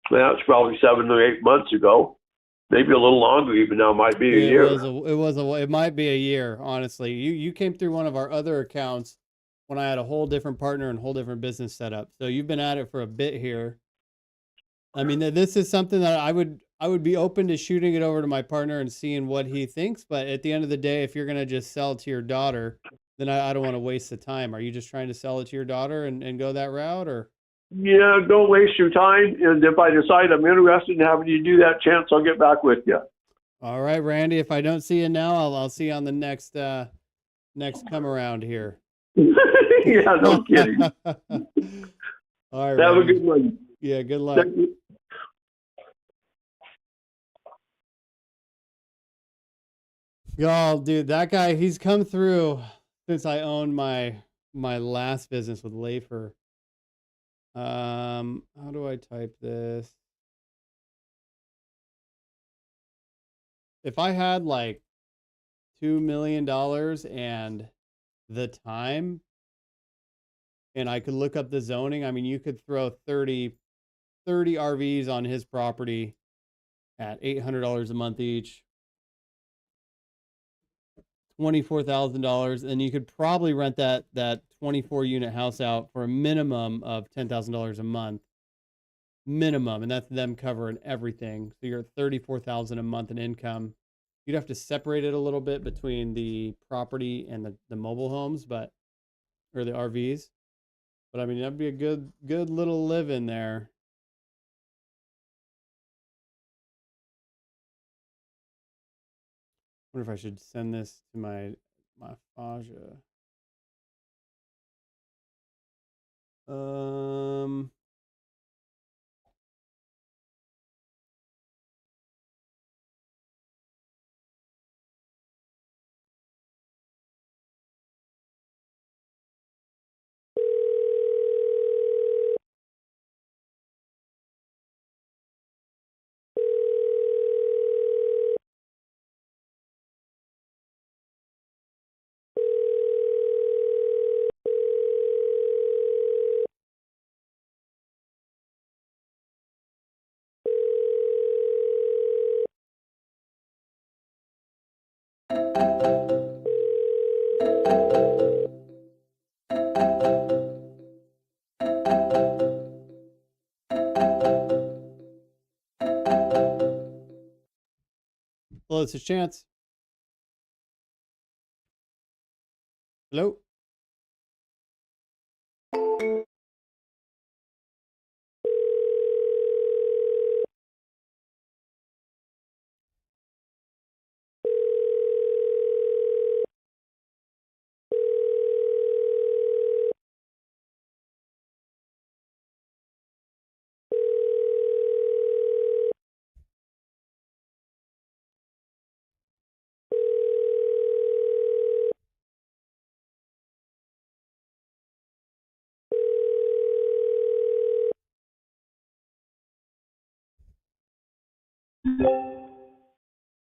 And that's probably 7 or 8 months ago. Maybe a little longer even now, might be a year. It might be a year, honestly. You came through one of our other accounts when I had a whole different partner and whole different business setup. So you've been at it for a bit here. I mean, this is something that I would be open to shooting it over to my partner and seeing what he thinks. But at the end of the day, if you're going to just sell it to your daughter, then I don't want to waste the time. Are you just trying to sell it to your daughter and go that route, or? Yeah, don't waste your time. And if I decide I'm interested in having you do that, Chance, I'll get back with you. All right, Randy. If I don't see you now, I'll see you on the next come around here. Yeah, no kidding. All right, Have a Randy. good one. Yeah, good luck. Thank you. Oh, dude, that guy, he's come through since I owned my last business with Lafer. How do I type this? If I had like $2 million and the time, and I could look up the zoning, I mean, you could throw 30 RVs on his property at $800 a month each, $24,000, and you could probably rent that 24 unit house out for a minimum of $10,000 a month. Minimum, and that's them covering everything. So you're at $34,000 a month in income. You'd have to separate it a little bit between the property and the mobile homes, or the RVs. But I mean, that'd be a good little live in there. I wonder if I should send this to my Faja. Well, it's a chance. Hello?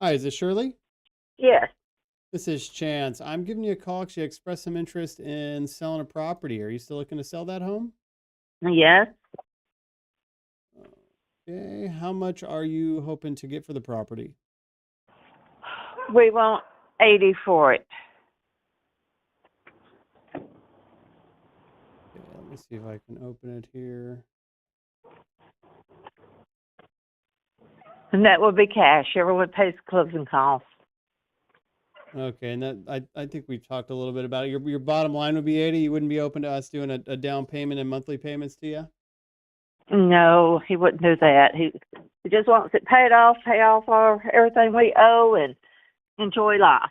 Hi, is this Shirley? Yes. This is Chance. I'm giving you a call because you expressed some interest in selling a property. Are you still looking to sell that home? Yes. Okay. How much are you hoping to get for the property? We want 80 for it. Okay, let me see if I can open it here. And that would be cash. Everyone pays closing costs. Okay, and that I think we've talked a little bit about it. Your bottom line would be 80. You wouldn't be open to us doing a down payment and monthly payments to you? No, he wouldn't do that. He just wants it paid off, pay off everything we owe, and enjoy life.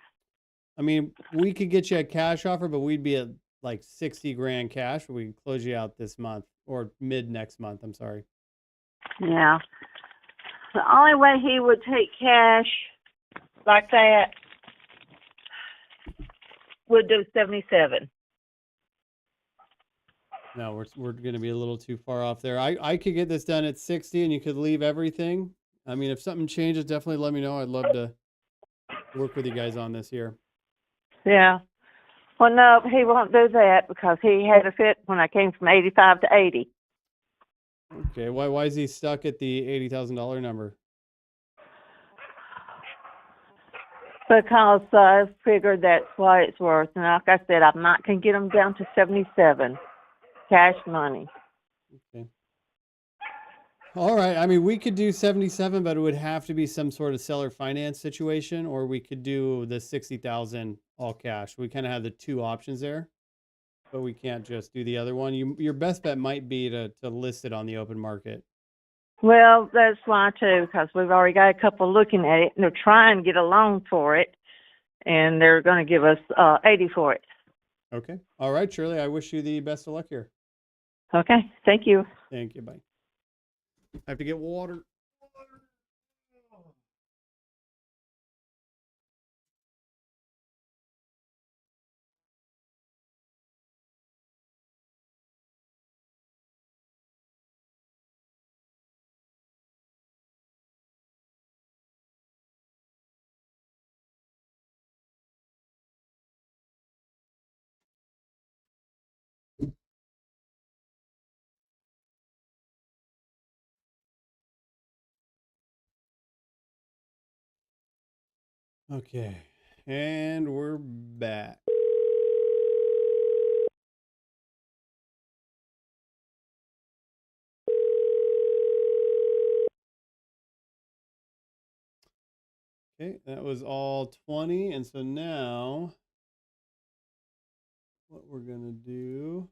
I mean, we could get you a cash offer, but we'd be at like 60 grand cash. But we can close you out this month or mid next month. I'm sorry. Yeah. The only way he would take cash like that would do 77. No, we're going to be a little too far off there. I could get this done at 60, and you could leave everything. I mean, if something changes, definitely let me know. I'd love to work with you guys on this here. Yeah. Well, no, he won't do that because he had a fit when I came from 85 to 80. Okay, why is he stuck at the $80,000 number? Because I figured that's what it's worth. And like I said, I'm not going to get them down to 77. Cash money. Okay. All right. I mean, we could do 77, but it would have to be some sort of seller finance situation, or we could do the 60,000 all cash. We kind of have the two options there, but we can't just do the other one. Your best bet might be to list it on the open market. Well, that's why too, because we've already got a couple looking at it, and they're trying to get a loan for it, and they're going to give us 80 for it. Okay. All right, Shirley. I wish you the best of luck here. Okay, thank you. Thank you. Bye. I have to get water. Okay. And we're back. Okay, that was all 20. And so now what we're going to do.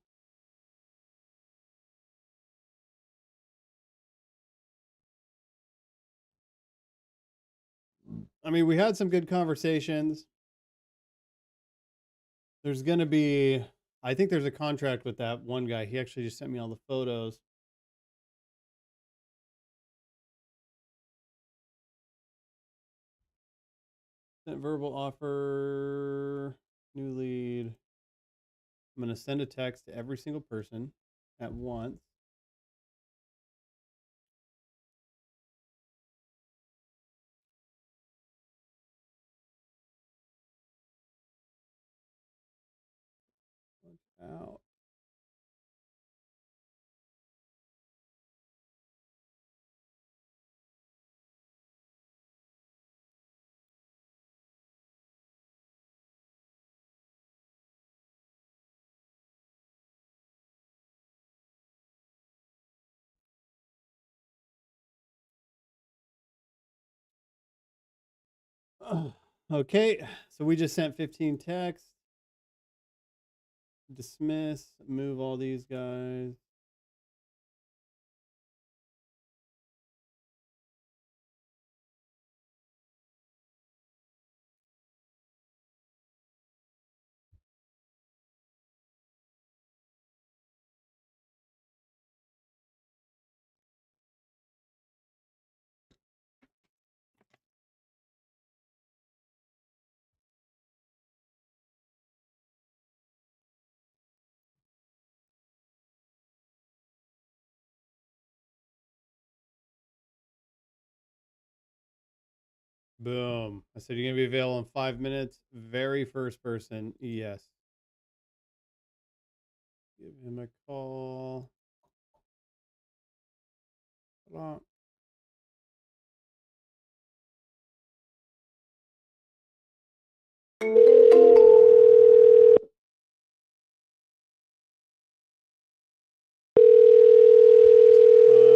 I mean, we had some good conversations. There's going to be, I think there's a contract with that one guy. He actually just sent me all the photos. Sent verbal offer, new lead. I'm going to send a text to every single person at once. Out. Okay, so we just sent 15 texts. Dismiss, move all these guys. Boom. I said, you're going to be available in 5 minutes. Very first person. Yes. Give him a call. Hold on.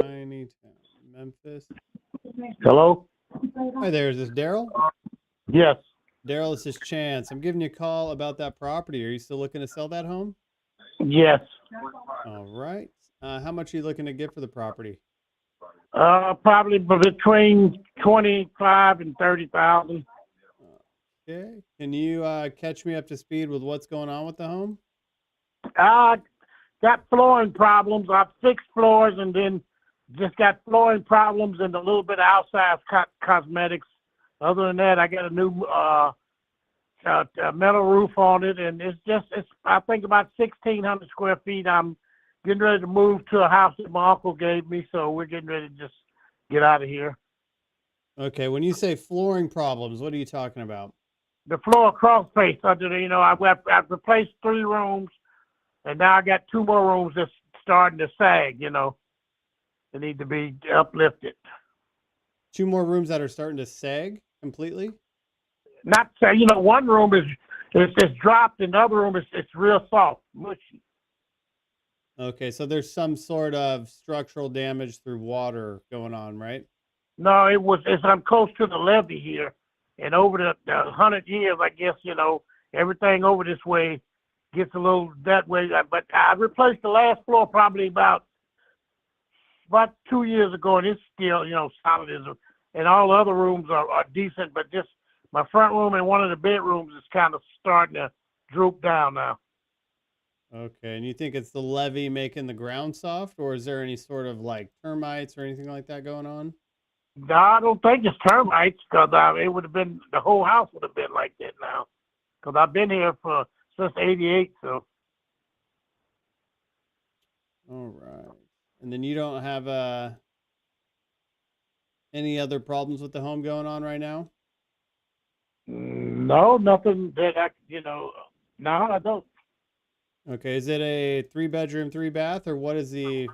Tiny town. Memphis. Hello? Hi there. Is this Daryl? Yes. Daryl, this is Chance. I'm giving you a call about that property. Are you still looking to sell that home? Yes. All right. How much are you looking to get for the property? Probably between 25 and 30,000. Okay. Can you catch me up to speed with what's going on with the home? Got flooring problems. I've fixed floors and then just got flooring problems and a little bit of outside cosmetics. Other than that, I got a new metal roof on it, and it's I think about 1,600 square feet. I'm getting ready to move to a house that my uncle gave me, so we're getting ready to just get out of here. Okay. When you say flooring problems, what are you talking about? The floor cross space under the, I've replaced 3 rooms, and now I got 2 more rooms that's starting to sag, They need to be uplifted. 2 more rooms that are starting to sag completely? Not say, one room is dropped, and the other room it's real soft, mushy. Okay, so there's some sort of structural damage through water going on, right? No, I'm close to the levee here, and over the 100 years, I guess, everything over this way gets a little that way. But I replaced the last floor probably about about 2 years ago, and it's still, solid as and all the other rooms are decent, but just my front room and one of the bedrooms is kind of starting to droop down now. Okay, and you think it's the levee making the ground soft, or is there any sort of like termites or anything like that going on? No, I don't think it's termites, because it would have been, the whole house would have been like that now, because I've been here since '88, so. All right. And then you don't have any other problems with the home going on right now? No, nothing that no, I don't. Okay, is it a 3-bedroom, 3-bath, or what is the?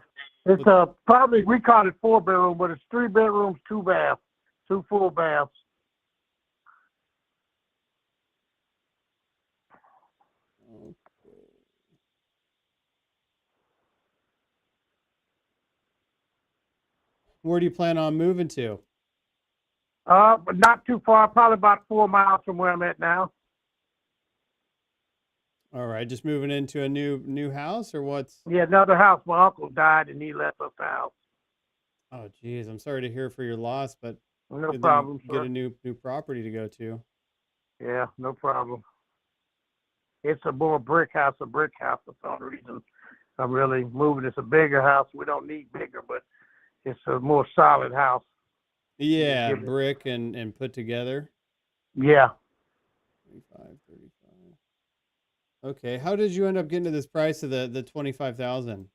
It's probably, we call it 4-bedroom, but it's 3 bedrooms, 2 baths, 2 full baths. Okay. Where do you plan on moving to? But not too far, probably about 4 miles from where I'm at now. All right, just moving into a new house, or what's? Yeah, another house. My uncle died and he left us the house. Oh, geez, I'm sorry to hear for your loss, but No good that problem, you get sir. a new property to go to. Yeah, no problem. It's a more brick house for some reason. I'm really moving. It's a bigger house. We don't need bigger, but it's a more solid house. Yeah, Give it- brick and put together. Yeah. 35. Okay, how did you end up getting to this price of the 25,000?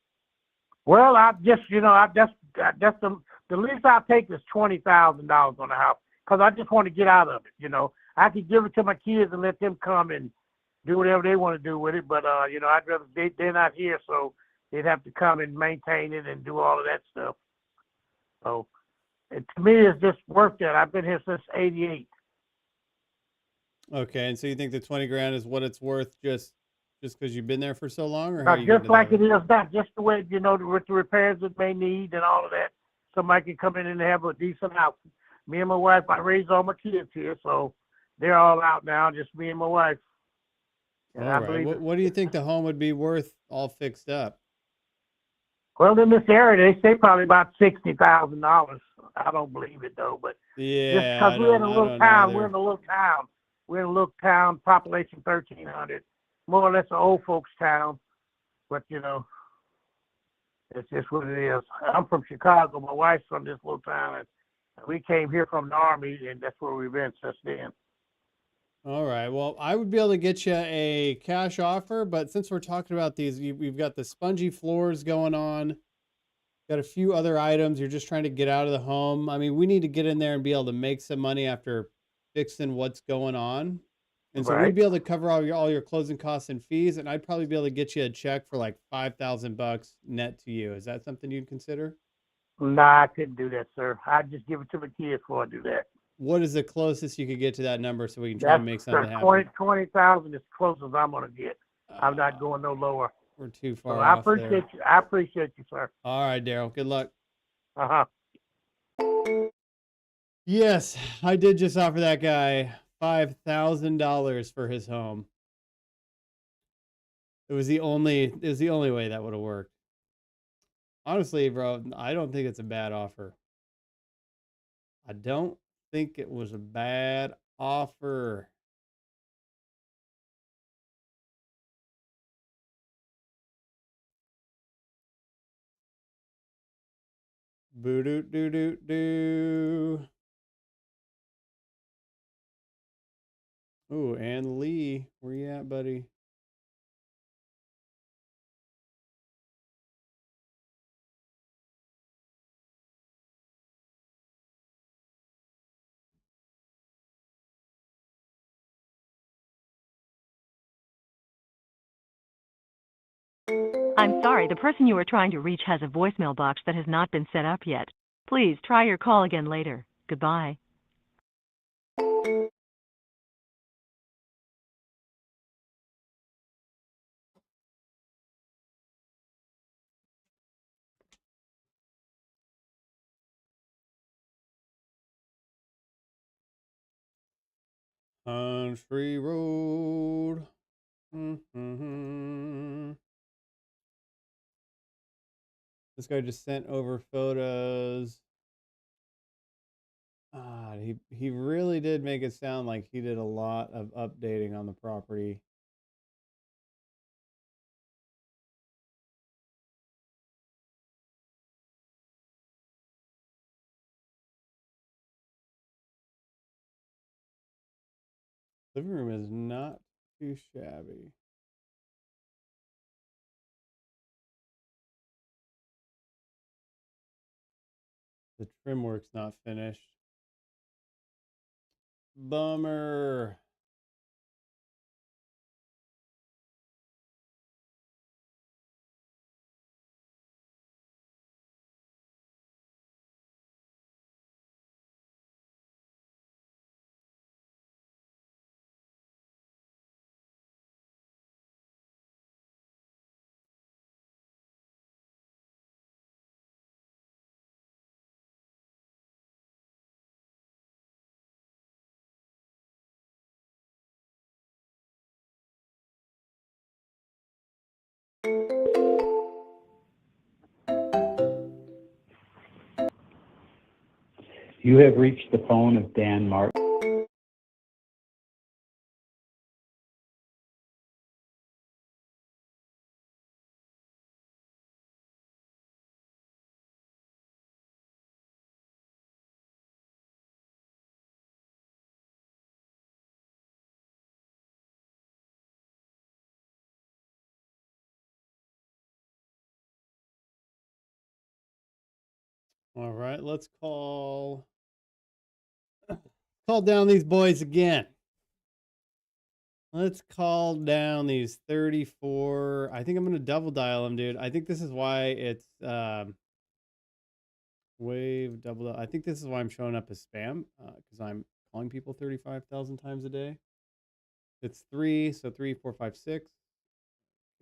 Well, I just, that's the least I take is $20,000 on the house, because I just want to get out of it. I could give it to my kids and let them come and do whatever they want to do with it, but I'd rather they're not here, so they'd have to come and maintain it and do all of that stuff. So, to me, it's just worth that. I've been here since '88. Okay, and so you think the 20 grand is what it's worth just because you've been there for so long, or how you Just like that? it is now, just the way, with the repairs it may need and all of that. Somebody can come in and have a decent house. Me and my wife, I raised all my kids here, so they're all out now, just me and my wife. And All I right. believe What do you think the home would be worth all fixed up? well, in this area, they say probably about $60,000. I don't believe it though, but just Yeah, because I we're in a don't little town, either. We're in a little town, population 1,300, more or less an old folks town. But it's just what it is. I'm from Chicago. My wife's from this little town, and we came here from the Army, and that's where we've been since then. All right. Well, I would be able to get you a cash offer, but since we're talking about these, we've got the spongy floors going on. Got a few other items. You're just trying to get out of the home. I mean, we need to get in there and be able to make some money after fixing what's going on. And so we'd Right. be able to cover all your closing costs and fees, and I'd probably be able to get you a check for like $5,000 net to you. Is that something you'd consider? Nah, I couldn't do that, sir. I'd just give it to my kids before I do that. What is the closest you could get to that number so we can try and make something happen? 20,000 is close as I'm gonna get. I'm not going no lower. We're too So far I off appreciate there. you. I appreciate you, sir. All right, Daryl. Good luck. Uh-huh. Yes, I did just offer that guy $5,000 for his home. It was the only way that would have worked. Honestly, bro, I don't think it's a bad offer. I don't think it was a bad offer. Boo doo doo doo doo. Ooh, and Lee, where you at, buddy? I'm sorry, the person you are trying to reach has a voicemail box that has not been set up yet. Please try your call again later. Goodbye. Country road. Mm-hmm. This guy just sent over photos. He really did make it sound like he did a lot of updating on the property. Living room is not too shabby. The trim work's not finished. Bummer. You have reached the phone of Dan Martin. All right, let's call down these boys again. Let's call down these 34. I think I'm going to double dial them, dude. I think this is why it's wave double dial. I think this is why I'm showing up as spam because I'm calling people 35,000 times a day. It's 3, so 3, 4, 5, 6.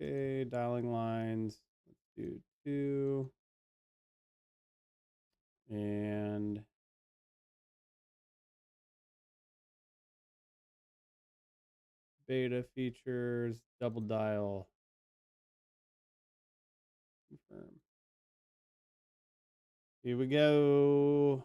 Okay, dialing lines. Let's do 2. And beta features, double dial. Confirm. Here we go.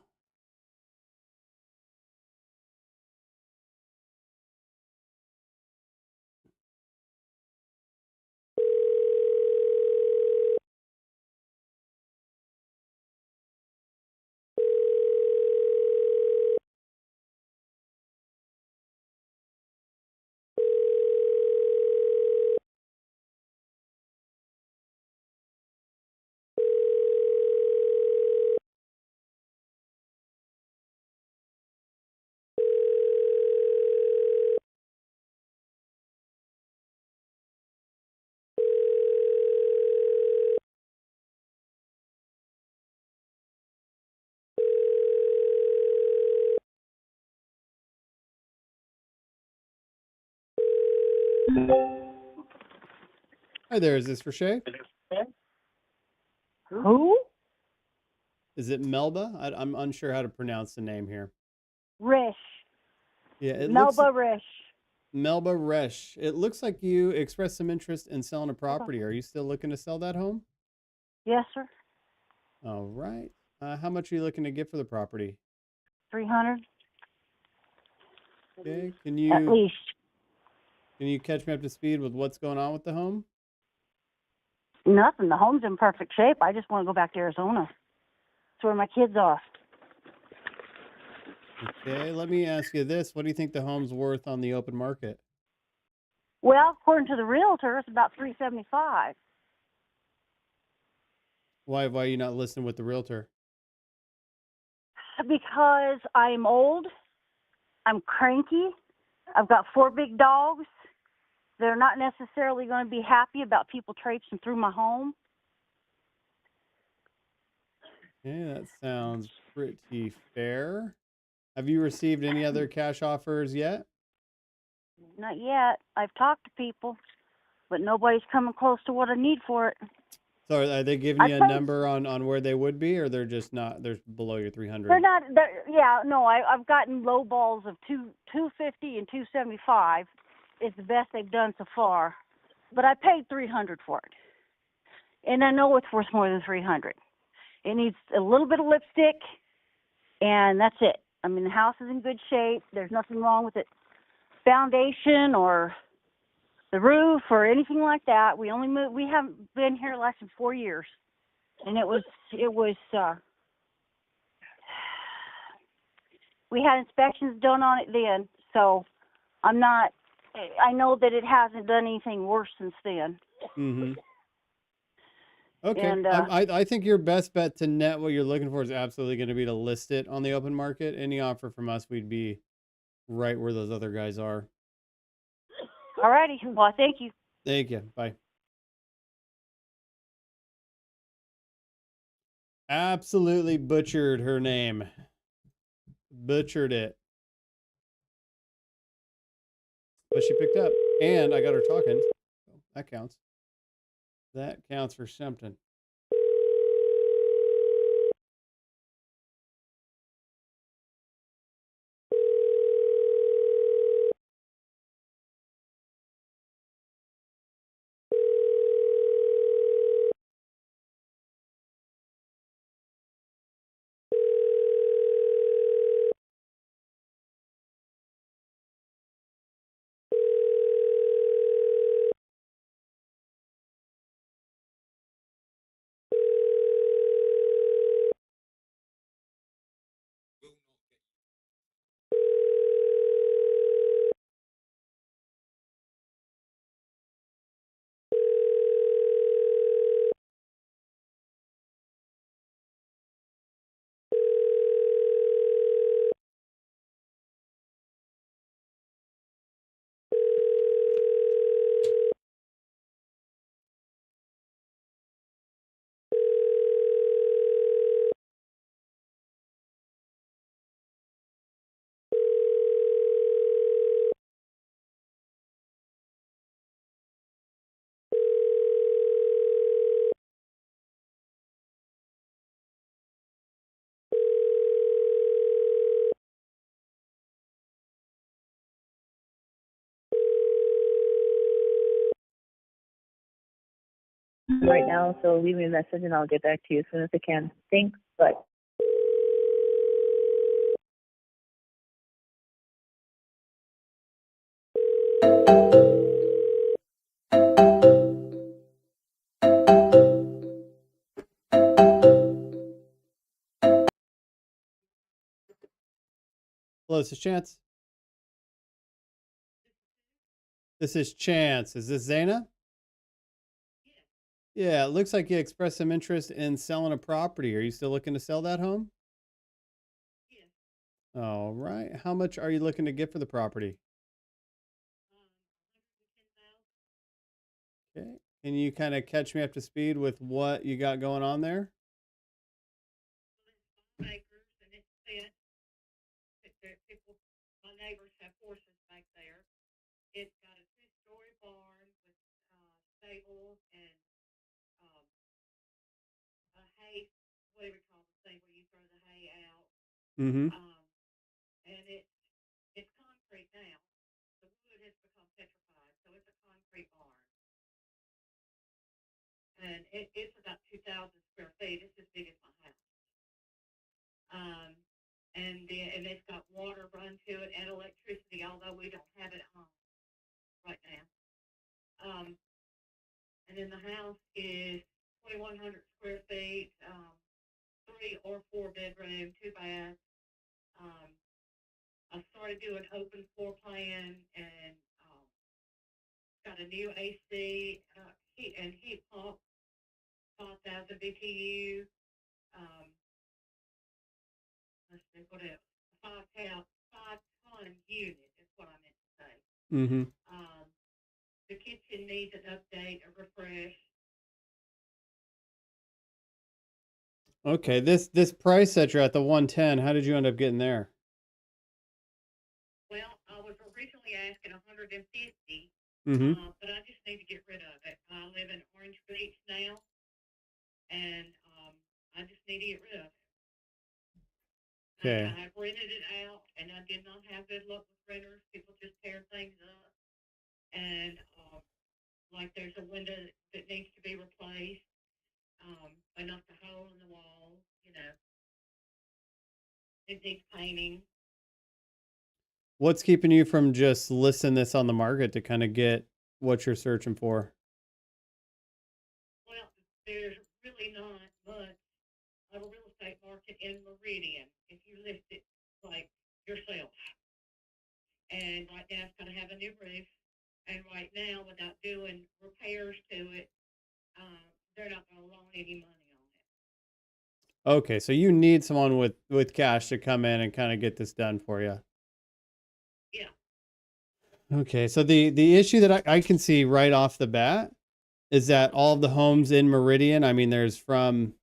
Hi there, is this Rashay? Who? Is it Melba? I'm unsure how to pronounce the name here. Rish. Yeah, it Melba looks Rish. Melba Resch. It looks like you expressed some interest in selling a property. Are you still looking to sell that home? Yes, sir. All right. How much are you looking to get for the property? 300 Okay. at Can least. you catch me up to speed with what's going on with the home? Nothing. The home's in perfect shape. I just want to go back to Arizona. That's where my kids are. Okay. Let me ask you this: what do you think the home's worth on the open market? Well, according to the realtor, it's about $375. Why are you not listening with the realtor? Because I'm old, I'm cranky, I've got 4 big dogs. They're not necessarily going to be happy about people traipsing through my home. Okay, that sounds pretty fair. Have you received any other cash offers yet? Not yet. I've talked to people, but nobody's coming close to what I need for it. So are they giving you a number on where they would be, or they're just not, they're below your 300? They're not. Yeah, no. I've gotten low balls of 250 and 275. Is the best they've done so far, but I paid 300 for it. and I know it's worth more than 300. It needs a little bit of lipstick, and that's it. I mean, the house is in good shape. There's nothing wrong with its foundation or the roof or anything like that. We only moved. We haven't been here less than 4 years, and it was. We had inspections done on it then, so I'm not. I know that it hasn't done anything worse since then. Mm-hmm. Okay. And, I think your best bet to net what you're looking for is absolutely going to be to list it on the open market. Any offer from us, we'd be right where those other guys are. All righty. Well, thank you. Thank you. Bye. Absolutely butchered her name. Butchered it. But she picked up. And I got her talking. So that counts. That counts for something. Right now, so leave me a message and I'll get back to you as soon as I can. Thanks, bye. Hello, this is Chance. This is Chance. Is this Zaina? Yeah, it looks like you expressed some interest in selling a property. Are you still looking to sell that home? Yes. All right. How much are you looking to get for the property? Okay. Can you kind of catch me up to speed with what you got going on there? Acres and it's fenced. My neighbors have horses back there. It's got a 2-story barn with stables and a hay, what do we call the thing where you throw the hay out? Mm-hmm. And it's concrete now. The wood has become petrified, so it's a concrete barn. And it's about 2,000 square feet. It's as big as my house. And it's got water run to it and electricity, although we don't have it on right now. And then the house is 2,100 square feet, 3 or 4 bedroom, 2 bath. I started doing open floor plan and got a new AC, heat pump, 5,000 BTU. Let's see what else. 5-ton unit is what I meant to say. Mm-hmm. The kitchen needs an update, a refresh. Okay, this price that you're at, the 110, how did you end up getting there? Well, I was originally asking 150, Mm-hmm. but I just need to get rid of it. I live in Orange Beach now, and I just need to get rid of it. Okay. I rented it out, and I did not have good luck with renters. People just tear things up, and like there's a window that needs to be replaced. I knocked a hole in the wall, you know. It needs painting. What's keeping you from just listing this on the market to kind of get what you're searching for? Well, there's really not much of a real estate market in Meridian if you list it like yourself. And right now it's got to have a new roof. And right now, without doing repairs to it, they're not going to loan any money on it. Okay, so you need someone with cash to come in and kind of get this done for you. Yeah. Okay, so the issue that I can see right off the bat is that all of the homes in Meridian, I mean, there's from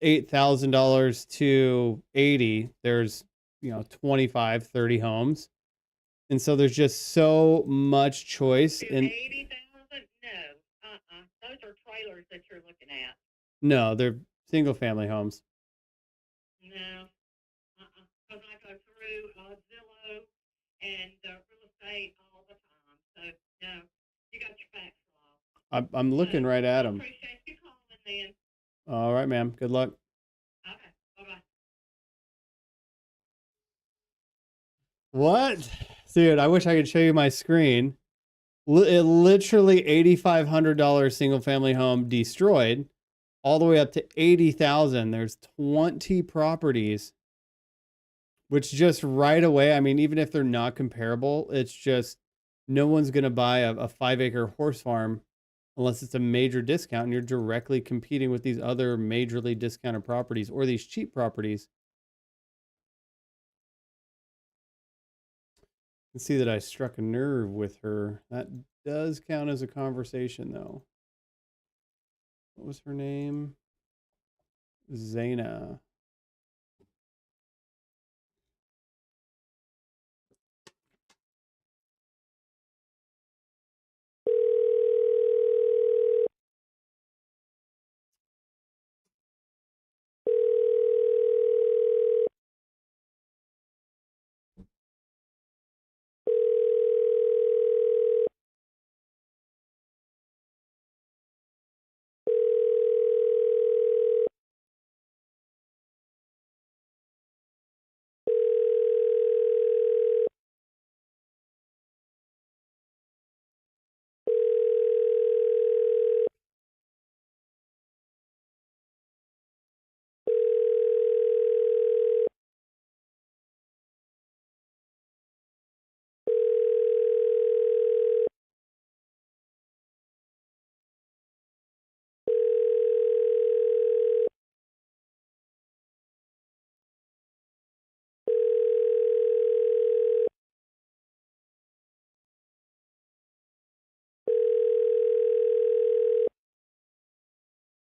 $8,000 to 80, there's, 25, 30 homes. And so there's just so much choice. To 80,000? No. Those are trailers that you're looking at. No, they're single family homes. No. Because I go through Zillow and real estate all the time. So, no. You got your facts wrong. I'm looking right at them. Appreciate you calling then. All right, ma'am. Good luck. Okay. Bye-bye. What? Dude, I wish I could show you my screen. It literally $8,500 single family home destroyed all the way up to 80,000. There's 20 properties, which just right away, I mean, even if they're not comparable, it's just no one's going to buy a 5-acre horse farm unless it's a major discount and you're directly competing with these other majorly discounted properties or these cheap properties. You can see that I struck a nerve with her. That does count as a conversation, though. What was her name? Zaina.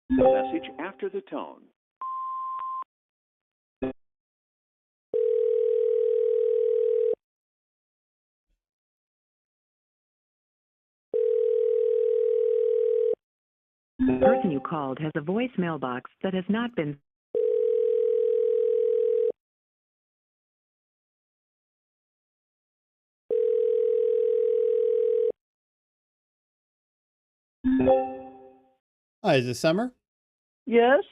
The message after the tone. The person you called has a voicemail box that has not been. Hi, is this Summer? Yes.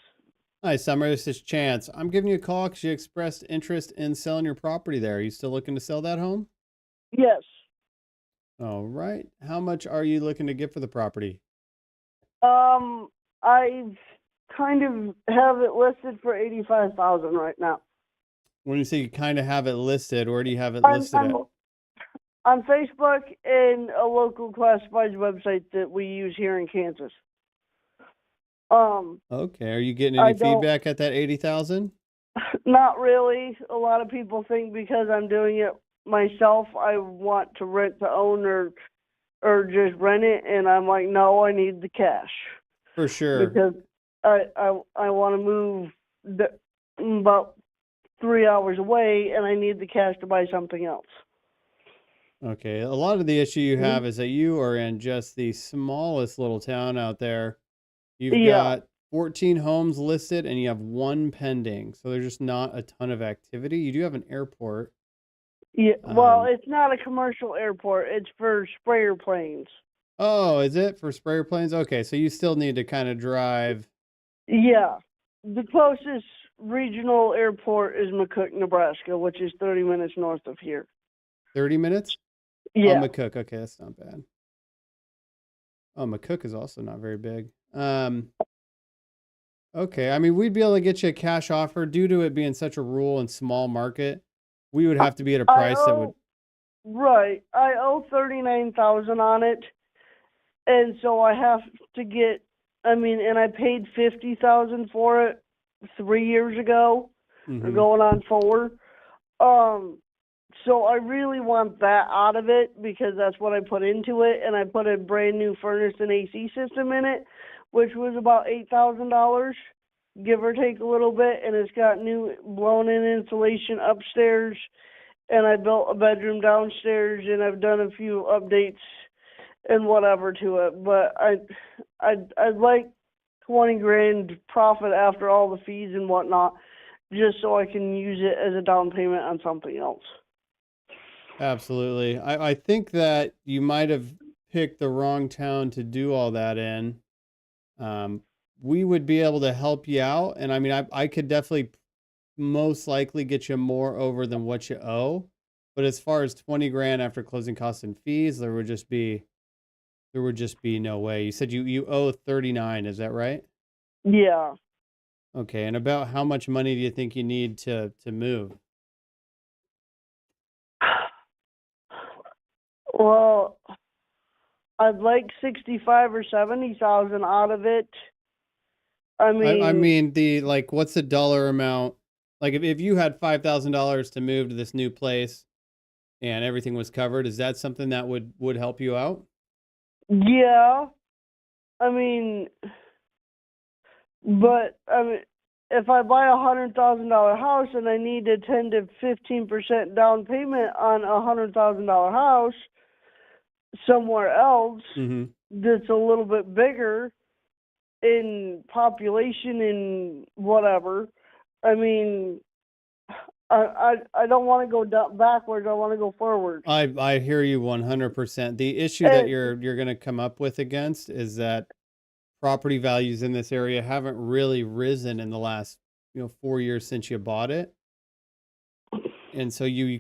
Hi, Summer. This is Chance. I'm giving you a call because you expressed interest in selling your property there. Are you still looking to sell that home? Yes. All right. How much are you looking to get for the property? I kind of have it listed for 85,000 right now. When you say you kind of have it listed, where do you have it listed at? On Facebook and a local classifieds website that we use here in Kansas. Okay. Are you getting any feedback at that 80,000? Not really. A lot of people think because I'm doing it myself, I want to rent to own or just rent it, and I'm like, no, I need the cash. For sure. Because I want to move about 3 hours away, and I need the cash to buy something else. Okay. A lot of the issue you have is that you are in just the smallest little town out there. You've got 14 homes listed and you have 1 pending. So there's just not a ton of activity. You do have an airport. Yeah. Well, it's not a commercial airport. It's for sprayer planes. Oh, is it for sprayer planes? Okay. So you still need to kind of drive Yeah. The closest regional airport is McCook, Nebraska, which is 30 minutes north of here. 30 minutes? Yeah. Oh, McCook. Okay, that's not bad. Oh, McCook is also not very big. Okay, I mean, we'd be able to get you a cash offer due to it being such a rural and small market. We would have to be at a price that would. Right. I owe 39,000 on it. And so I have to get, and I paid 50,000 for it 3 years ago, or going on 4. So I really want that out of it because that's what I put into it, and I put a brand new furnace and AC system in it, which was about $8,000, give or take a little bit, and it's got new blown-in insulation upstairs, and I built a bedroom downstairs, and I've done a few updates and whatever to it. But I'd like 20 grand profit after all the fees and whatnot, just so I can use it as a down payment on something else. Absolutely. I think that you might have picked the wrong town to do all that in. We would be able to help you out. And I could definitely most likely get you more over than what you owe. But as far as 20 grand after closing costs and fees, there would just be no way. You said you owe 39, is that right? Yeah. Okay. And about how much money do you think you need to move? Well, I'd like 65 or 70,000 out of it. I mean, what's the dollar amount? Like if you had $5,000 to move to this new place and everything was covered, is that something that would help you out? Yeah. If I buy $100,000 house and I need a 10 to 15% down payment on a $100,000 house somewhere else that's a little bit bigger in population and whatever, I don't want to go backwards. I want to go forward. I hear you 100%. The issue that you're going to come up with against is that property values in this area haven't really risen in the last 4 years since you bought it, and so you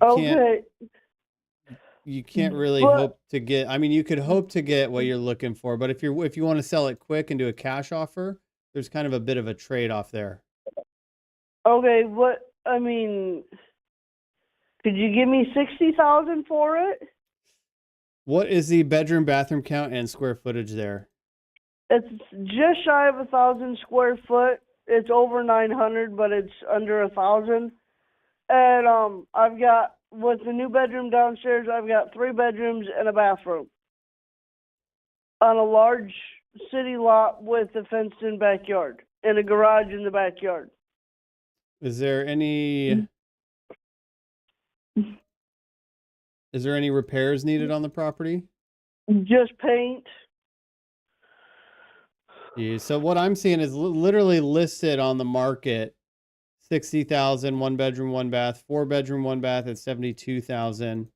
can't really hope to get. You could hope to get what you're looking for, but if you want to sell it quick and do a cash offer, there's kind of a bit of a trade-off there. Okay, could you give me 60,000 for it? What is the bedroom, bathroom count and square footage there? It's just shy of 1,000 square foot. It's over 900, but it's under 1,000. And I've got, with the new bedroom downstairs, I've got 3 bedrooms and a bathroom on a large city lot with a fenced-in backyard and a garage in the backyard. Is there any repairs needed on the property? Just paint. Yeah, so what I'm seeing is literally listed on the market, 60,000, 1 bedroom, 1 bath, 4 bedroom, 1 bath at 72,000.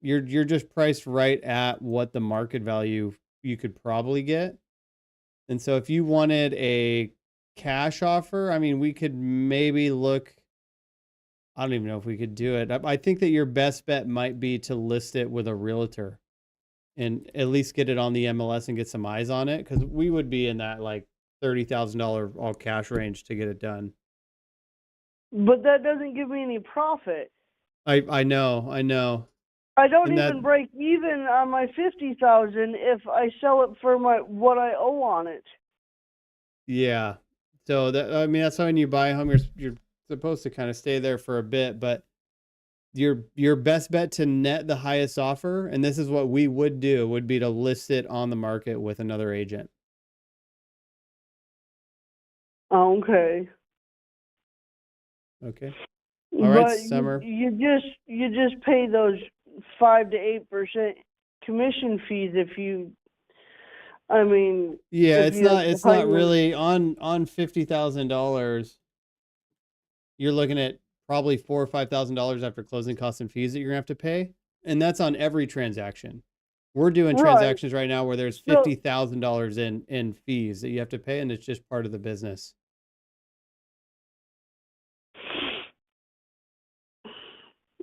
You're just priced right at what the market value you could probably get. And so if you wanted a cash offer, we could maybe look. I don't even know if we could do it. I think that your best bet might be to list it with a realtor and at least get it on the MLS and get some eyes on it, because we would be in that like $30,000 all cash range to get it done. But that doesn't give me any profit. I know. I don't even break even on my 50,000 if I sell it for what I owe on it. Yeah. So that's why when you buy a home, you're supposed to kind of stay there for a bit, but your best bet to net the highest offer, and this is what we would do, would be to list it on the market with another agent. Okay. All right, Summer. You just pay those 5 to 8% commission fees if you. Yeah, it's not really on $50,000. You're looking at probably $4,000 or $5,000 after closing costs and fees that you're gonna have to pay, and that's on every transaction. We're doing Right. transactions right now where there's So, $50,000 in fees that you have to pay, and it's just part of the business.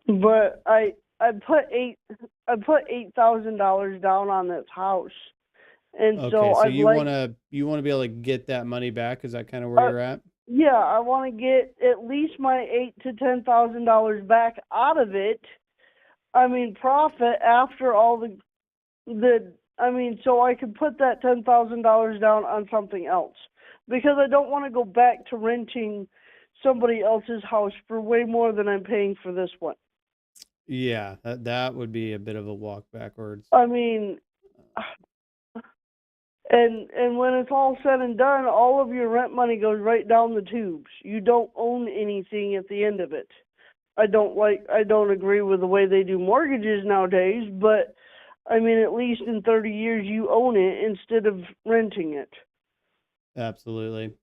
but I put $8,000 down on this house, and Okay, so so I'd you like, wanna be able to get that money back? Is that kind of where you're at? yeah, I want to get at least my $8,000 to $10,000 back out of it. I mean, profit after all so I could put that $10,000 down on something else, because I don't want to go back to renting somebody else's house for way more than I'm paying for this one. Yeah, that would be a bit of a walk backwards. I mean, and when it's all said and done, all of your rent money goes right down the tubes. You don't own anything at the end of it. I don't agree with the way they do mortgages nowadays, but I mean, at least in 30 years you own it instead of renting it. Absolutely.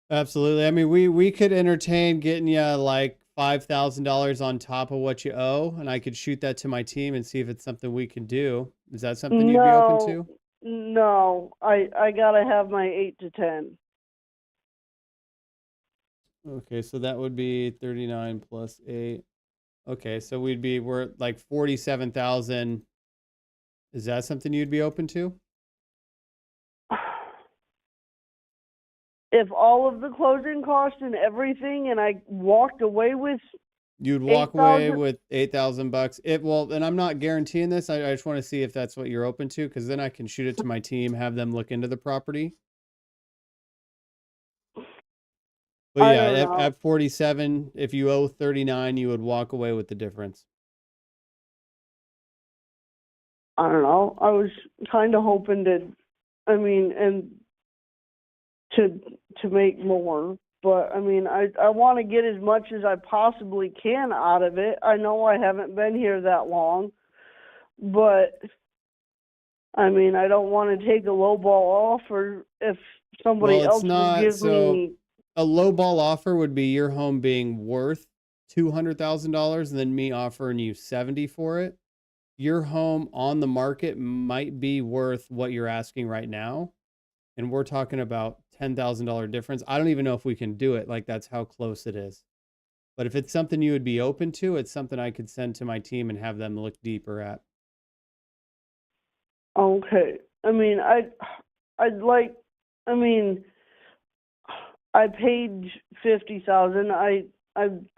Absolutely. I mean, we could entertain getting you like $5,000 on top of what you owe, and I could shoot that to my team and see if it's something we can do. Is that something you'd be open to? No, I gotta have my 8 to 10. Okay, so that would be 39 plus 8. Okay, so we're at like 47,000. Is that something you'd be open to? If all of the closing costs and everything, and I walked away with You'd walk away 8,000. with $8,000. And I'm not guaranteeing this. I just want to see if that's what you're open to, because then I can shoot it to my team, have them look into the property. But I yeah, don't know. at 47, if you owe 39, you would walk away with the difference. I don't know. I was kind of hoping to make more, but I mean, I want to get as much as I possibly can out of it. I know I haven't been here that long, but I mean, I don't want to take a low ball offer if somebody Well, else it's will not. give So me. a low ball offer would be your home being worth $200,000 and then me offering you 70 for it. Your home on the market might be worth what you're asking right now. And we're talking about $10,000 difference. I don't even know if we can do it. Like, that's how close it is. But if it's something you would be open to, it's something I could send to my team and have them look deeper at. Okay. I mean, I paid 50,000. I'd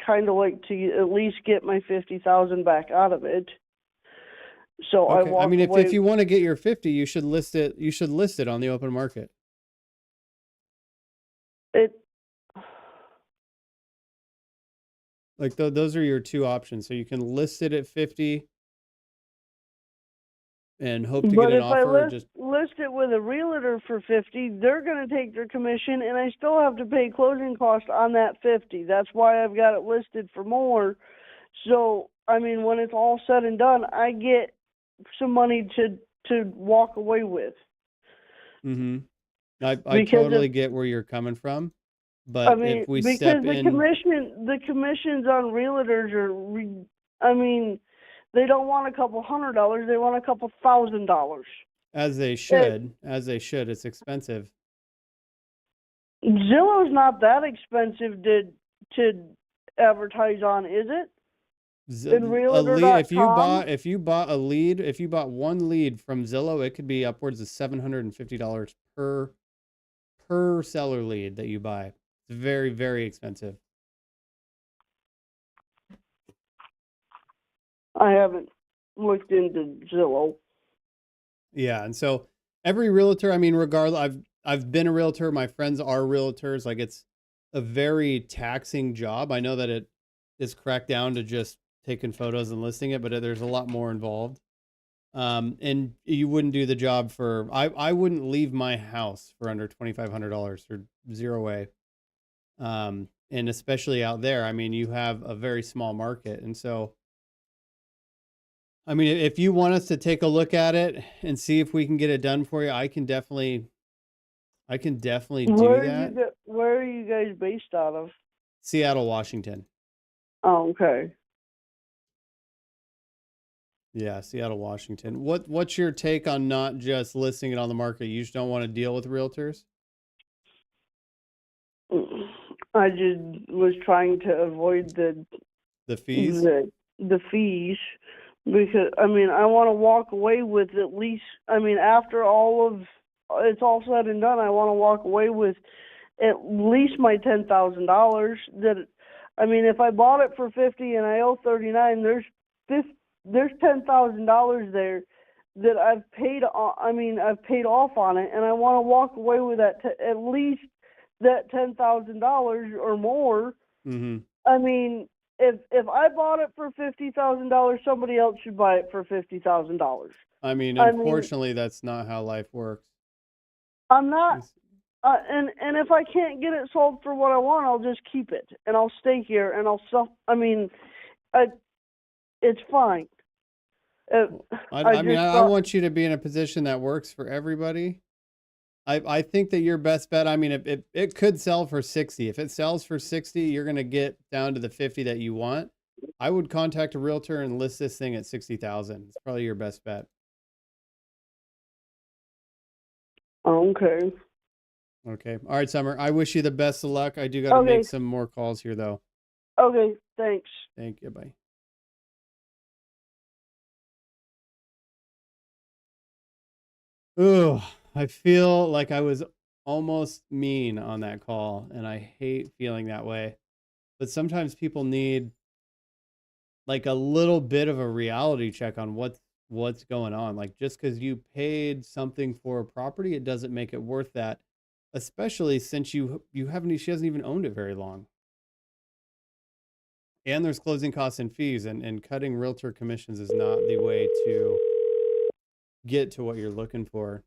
kind of like to at least get my 50,000 back out of it. So I Okay. I walked mean, away. if you want to get your 50, you should list it. You should list it on the open market. Like those are your two options. So you can list it at 50 and hope to But get an if I offer. Just list it with a realtor for 50, they're going to take their commission, and I still have to pay closing costs on that 50. That's why I've got it listed for more. So, I mean, when it's all said and done, I get some money to walk away with. I Because totally get where you're coming from, but if we because step the in, commissions on realtors are, they don't want a couple $100, they want a couple $1,000. as they should, it's expensive. Zillow's not that expensive to advertise on, is it? In realtor.com? If you bought one lead from Zillow, it could be upwards of $750 per seller lead that you buy. It's very, very expensive. I haven't looked into Zillow. Yeah, and so every realtor, I mean, regardless, I've been a realtor. My friends are realtors. Like, it's a very taxing job. I know that it is cracked down to just taking photos and listing it, but there's a lot more involved. And you wouldn't do the job for. I wouldn't leave my house for under $2,500 or zero way. And especially out there, I mean, you have a very small market, and so. I mean, if you want us to take a look at it and see if we can get it done for you, I can definitely do that. Where are you guys based out of? Seattle, Washington. Oh, okay. Yeah, Seattle, Washington. What's your take on not just listing it on the market? You just don't want to deal with realtors? I just was trying to avoid The fees? the fees, because I mean I want to walk away with at least, I mean, after it's all said and done, I want to walk away with at least my $10,000. That, I mean, if I bought it for 50 and I owe 39, there's $10,000 there that I've paid. I mean, I've paid off on it, and I want to walk away with that at least that $10,000 or more. Mm-hmm. I mean, if I bought it for $50,000, somebody else should buy it for $50,000. I mean, unfortunately, that's not how life works. I'm not. And if I can't get it sold for what I want, I'll just keep it and I'll stay here and I'll sell. I mean, it's fine. I want you to be in a position that works for everybody. I think that your best bet, I mean, it could sell for 60. If it sells for 60, you're going to get down to the 50 that you want. I would contact a realtor and list this thing at 60,000. It's probably your best bet. Okay. Okay. All right, Summer. I wish you the best of luck. I do got to make some more calls here, though. Okay. Thanks. Thank you. Bye. Ugh. I feel like I was almost mean on that call, and I hate feeling that way. But sometimes people need like a little bit of a reality check on what's going on. Like, just because you paid something for a property, it doesn't make it worth that. Especially since she hasn't even owned it very long. And there's closing costs and fees, and cutting realtor commissions is not the way to get to what you're looking for.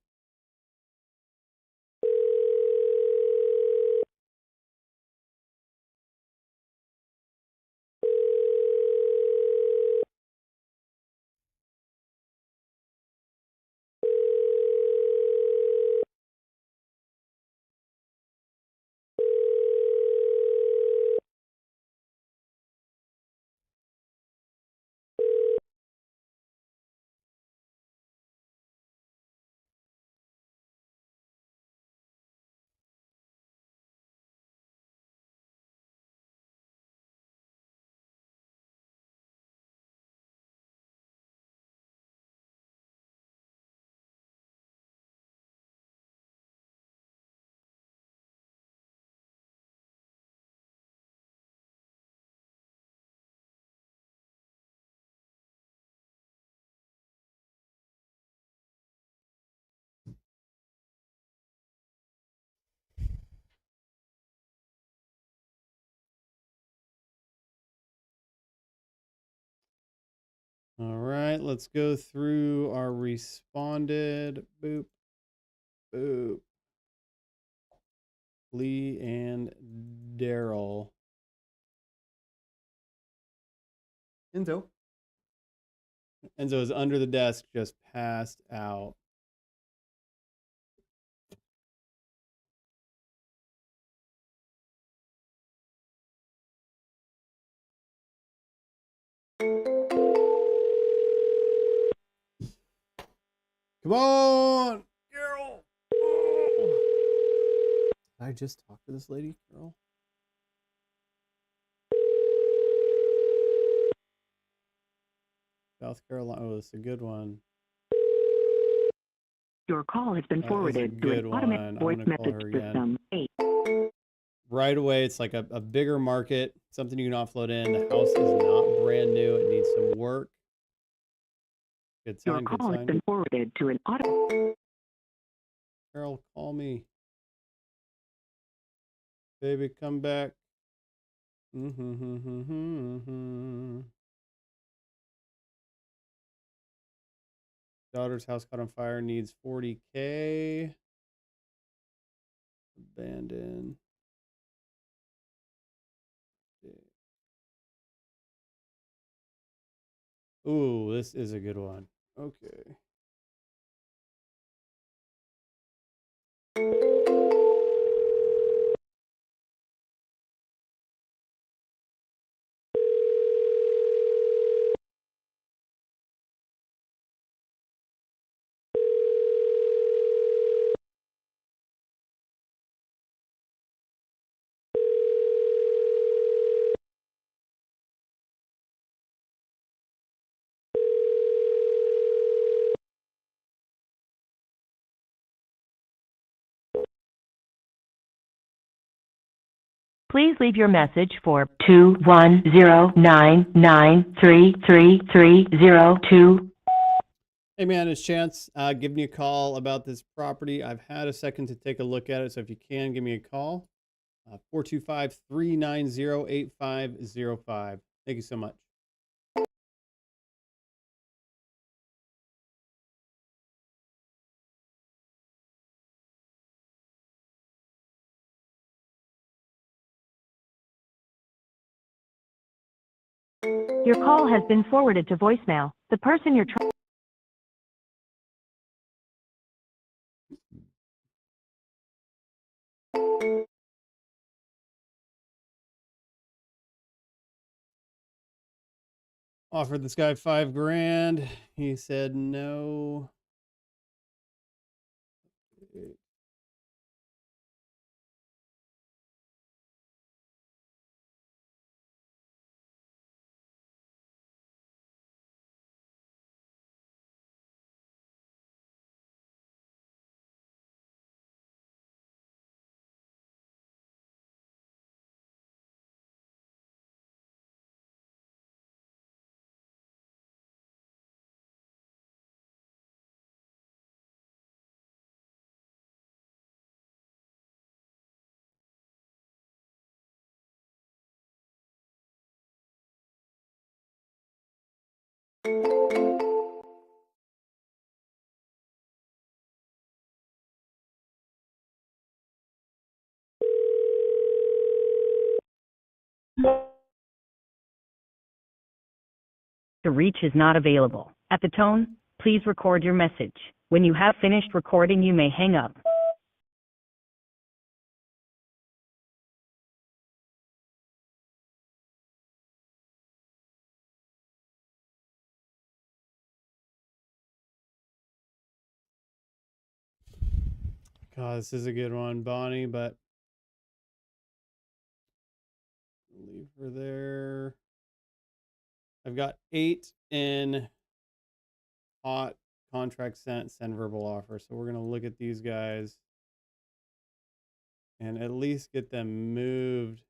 All right, let's go through our responded. Boop, boop. Lee and Daryl. Enzo is under the desk, just passed out. Come on, Carol. Oh. Did I just talk to this lady, Carol? South Carolina. Oh, it's a good one. Your call has been forwarded to an automatic voice message system. Right away, it's like a bigger market, something you can offload in. The house is not brand new. It needs some work. Good sign, Your call has been forwarded to an auto. Carol, call me. Baby, come back. Daughter's house caught on fire, needs $40K. Abandoned. Ooh, this is a good one. Okay. Please leave your message for 21099333302. Hey man, it's Chance giving you a call about this property. I've had a second to take a look at it, so if you can, give me a call. 425-390-8505. Thank you so much. Your call has been forwarded to voicemail. The person you're trying Offered this guy $5,000. He said no. to reach is not available. At the tone, please record your message. When you have finished recording, you may hang up. God, this is a good one, Bonnie, but leave her there. I've got 8 in hot, contract sent, send verbal offer. So we're going to look at these guys and at least get them moved.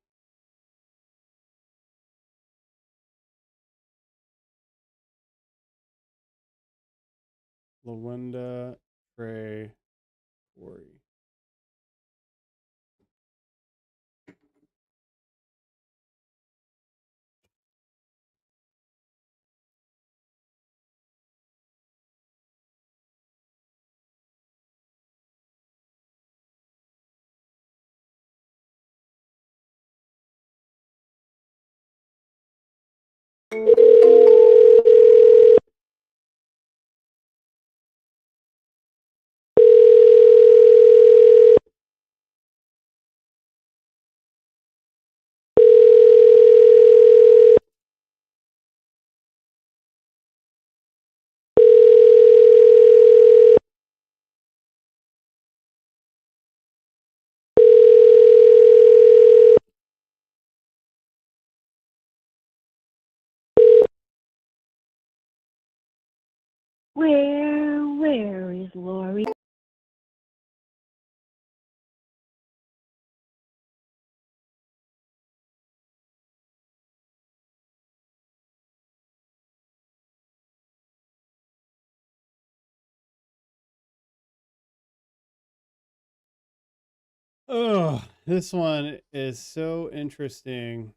Lawanda, Trey, Corey. Where is Lori? Oh, this one is so interesting.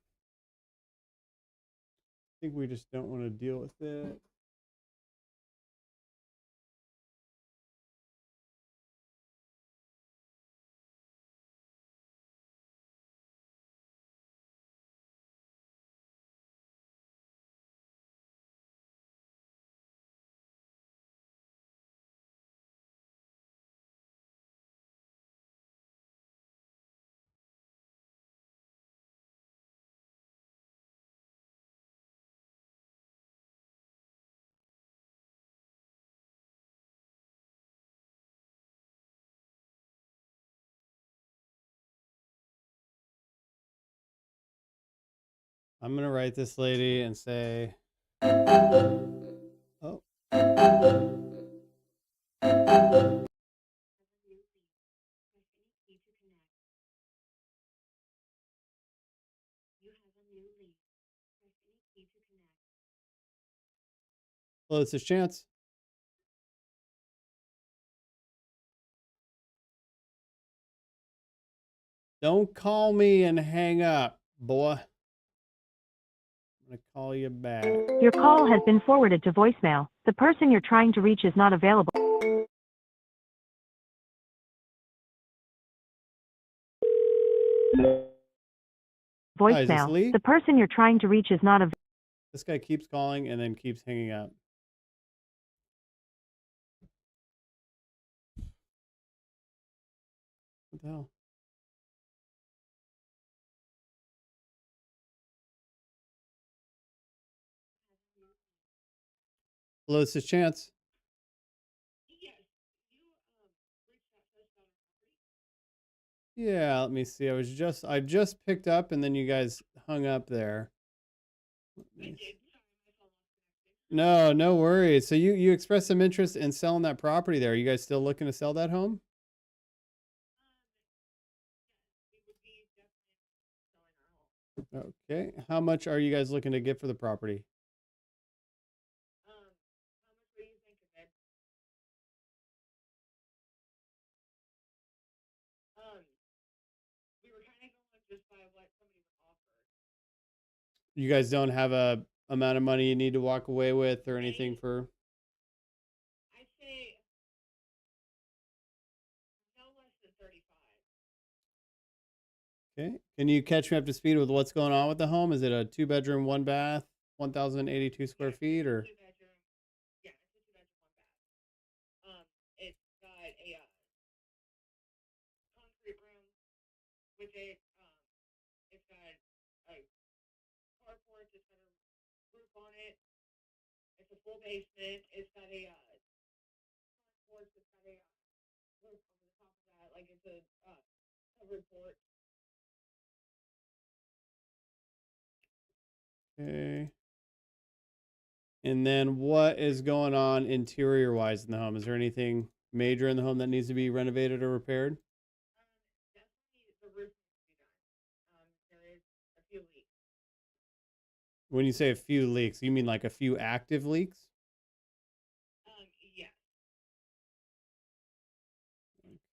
I think we just don't want to deal with it. I'm going to write this lady and say, oh. Hello, this is Chance. Don't call me and hang up, boy. I'm going to call you back. Your call has been forwarded to voicemail. The person you're trying to reach is not available. Hi, is this Voicemail. Lee? The person you're trying to reach is not available. This guy keeps calling and then keeps hanging up. What the hell? Hello, this is Chance. Yeah, let me see. I just picked up and then you guys hung up there. No, no worries. So you expressed some interest in selling that property there. Are you guys still looking to sell that home? Okay. How much are you guys looking to get for the property? You guys don't have a amount of money you need to walk away with or anything for? Okay. Can you catch me up to speed with what's going on with the home? Is it a 2-bedroom, 1-bath, 1,082 square feet, or? Okay. And then what is going on interior wise in the home? Is there anything major in the home that needs to be renovated or repaired? When you say a few leaks, you mean like a few active leaks?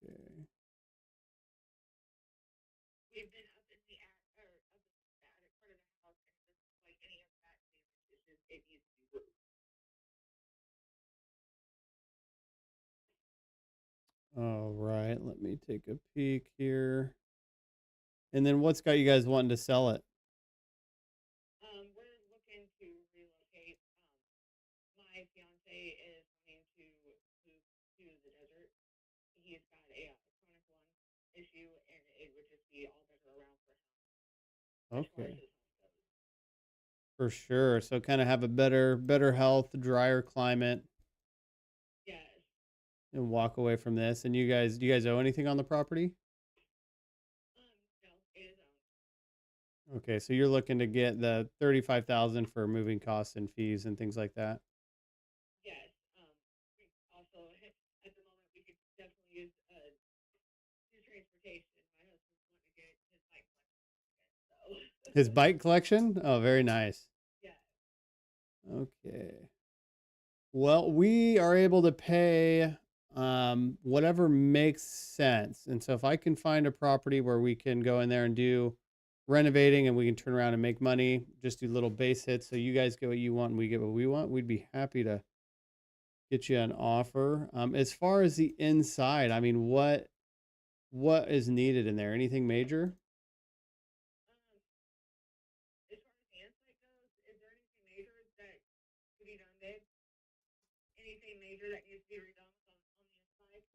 Okay. All right, let me take a peek here. And then what's got you guys wanting to sell it? Okay. For sure. So kind of have a better health, drier climate, and walk away from this. And do you guys owe anything on the property? Okay, so you're looking to get the 35,000 for moving costs and fees and things like that. His bike collection? Oh, very nice. Okay. Well, we are able to pay whatever makes sense. And so if I can find a property where we can go in there and do renovating and we can turn around and make money, just do little base hits so you guys get what you want and we get what we want, we'd be happy to get you an offer. As far as the inside, I mean, what is needed in there? Anything major?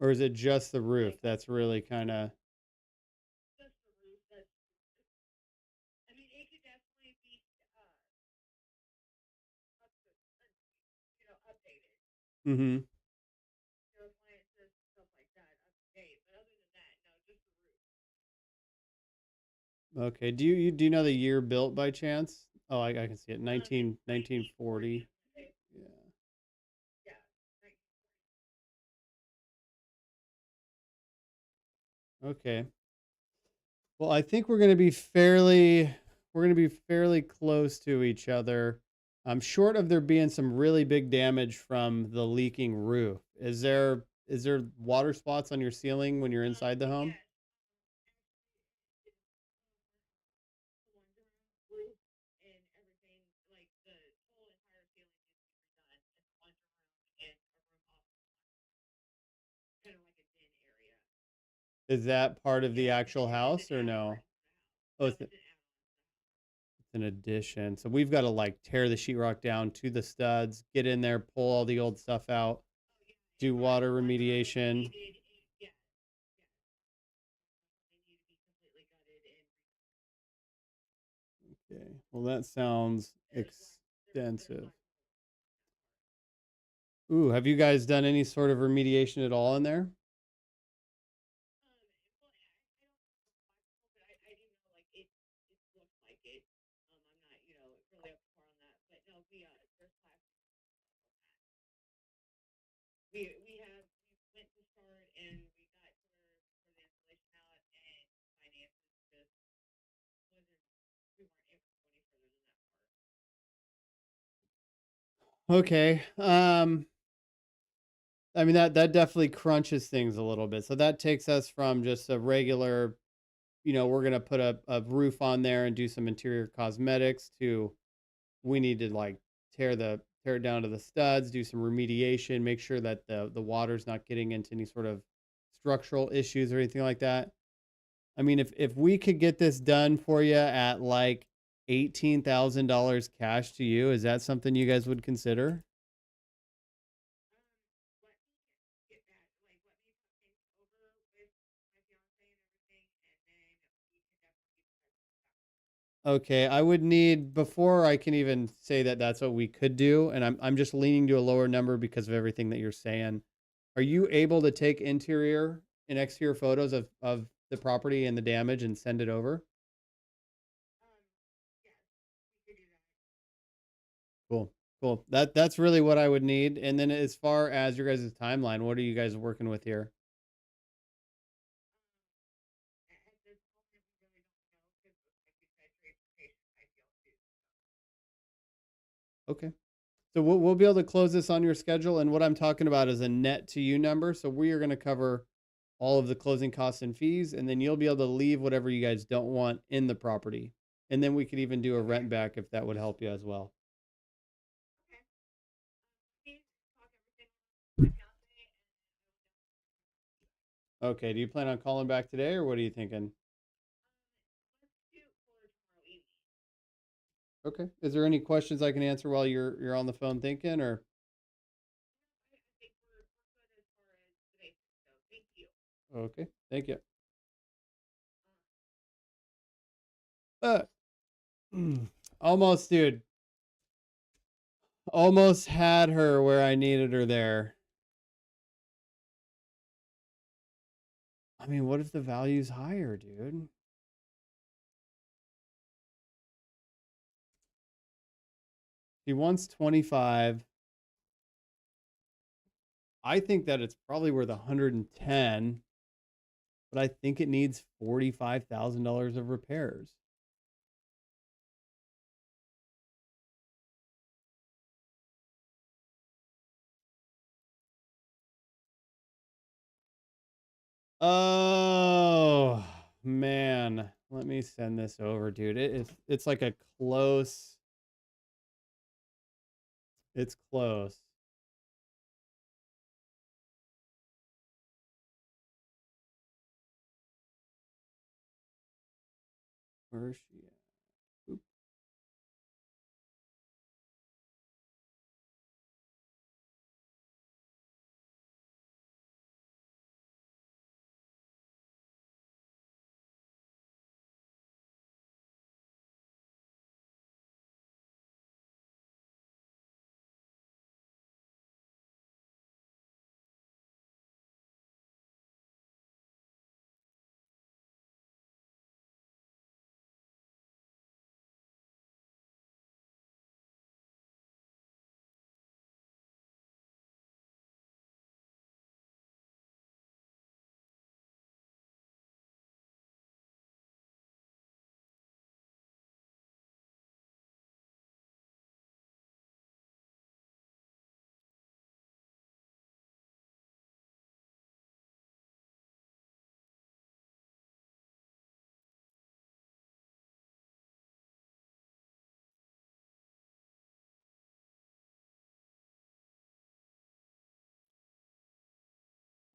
Or is it just the roof that's really kind of? Mm-hmm. Okay. Do you know the year built by chance? Oh, I can see it. 1940. Yeah. Okay. Well, I think we're going to be fairly we're going to be fairly close to each other. Short of there being some really big damage from the leaking roof. Is there water spots on your ceiling when you're inside the home? Roof and everything, like the whole entire ceiling needs to be redone. It's a laundry room and a room off, kind of like a den area. Is that part of the actual house or no? Oh, it's an addition. So we've got to like tear the sheetrock down to the studs, get in there, pull all the old stuff out, do water remediation. Okay. Well, that sounds extensive. Ooh, have you guys done any sort of remediation at all in there? We went to start and we got to where the installation out and finances just wasn't, we weren't able to go any further than that part. Okay. I mean that definitely crunches things a little bit. So that takes us from just a regular, we're gonna put a roof on there and do some interior cosmetics to we need to like tear it down to the studs, do some remediation, make sure that the water's not getting into any sort of structural issues or anything like that. I mean, if we could get this done for you at like $18,000 cash to you, is that something you guys would consider? Okay, I would need before I can even say that that's what we could do, and I'm just leaning to a lower number because of everything that you're saying. Are you able to take interior and exterior photos of the property and the damage and send it over? Cool. Cool. That's really what I would need. And then as far as your guys' timeline, what are you guys working with here? Okay. So we'll be able to close this on your schedule. And what I'm talking about is a net to you number. So we are going to cover all of the closing costs and fees, and then you'll be able to leave whatever you guys don't want in the property. And then we could even do a rent back if that would help you as well. Okay. Do you plan on calling back today or what are you thinking? Okay. Is there any questions I can answer while you're on the phone thinking or? Okay. Thank you. Uh, almost, dude. Almost had her where I needed her there. I mean, what if the value's higher, dude? He wants 25. I think that it's probably worth 110, but I think it needs $45,000 of repairs. Oh man, let me send this over, dude. It's like a close. It's close. Where's she at?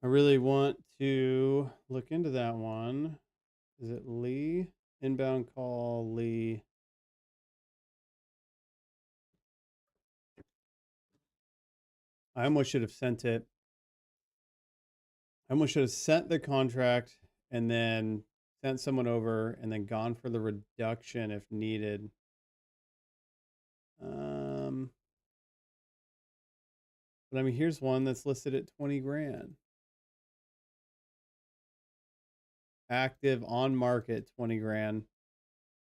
I really want to look into that one. Is it Lee? Inbound call, Lee. I almost should have sent it. I almost should have sent the contract and then sent someone over and then gone for the reduction if needed. But I mean, here's one that's listed at 20 grand. Active on market, 20 grand.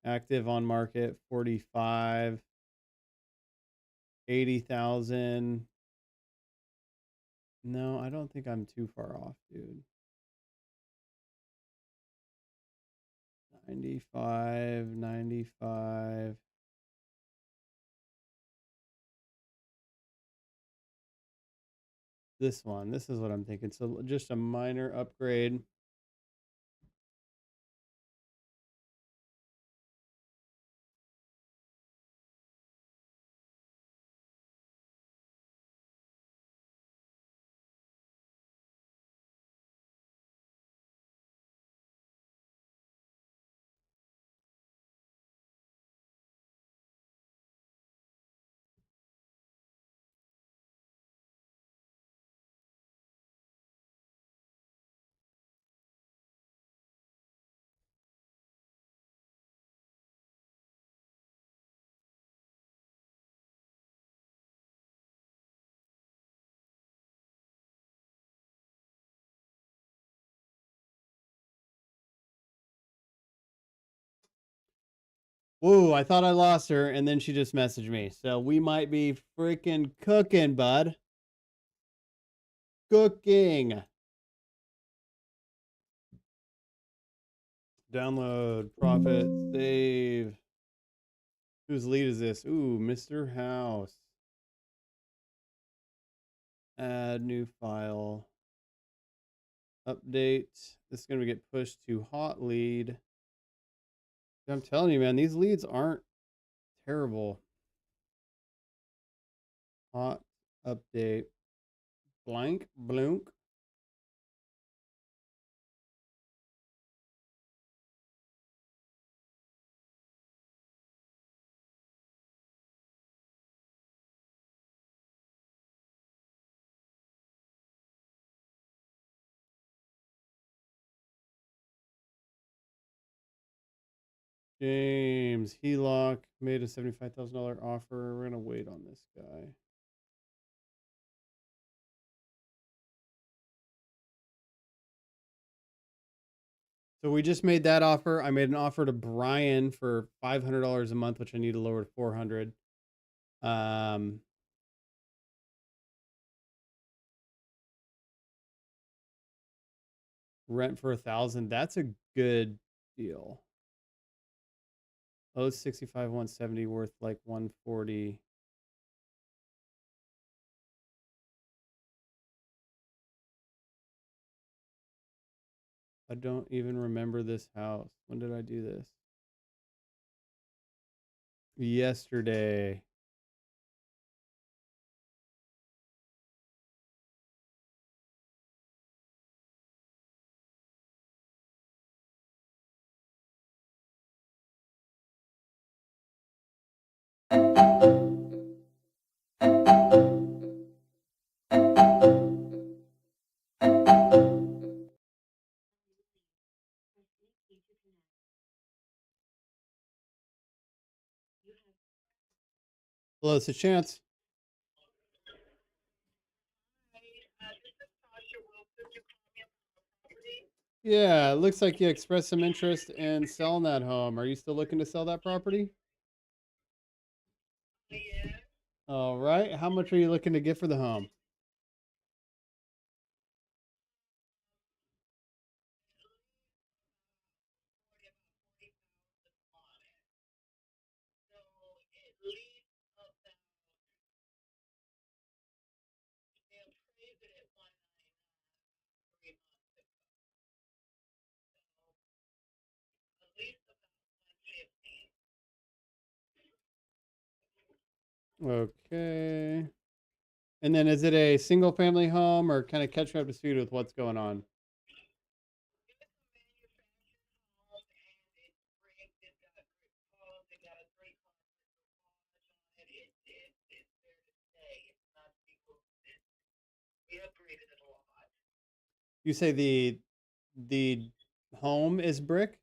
Active on market, 45. 80,000. No, I don't think I'm too far off, dude. 95, 95. This one, this is what I'm thinking. So just a minor upgrade. Whoa, I thought I lost her, and then she just messaged me. So we might be freaking cooking, bud. Cooking. Download, profit, save. Whose lead is this? Ooh, Mr. House. Add new file. Update. This is going to get pushed to hot lead. I'm telling you, man, these leads aren't terrible. Hot update. Blank, blunk. James, HELOC made a $75,000 offer. We're going to wait on this guy. So we just made that offer. I made an offer to Brian for $500 a month, which I need to lower to $400. Rent for $1,000. That's a good deal. Oh, 65, 170 worth like 140. I don't even remember this house. When did I do this? Yesterday. Hello, it's a chance. Yeah, it looks like you expressed some interest in selling that home. Are you still looking to sell that property? All right. How much are you looking to get for the home? Okay. And then is it a single family home, or kind of catch me up to speed with what's going on? You say the home is brick?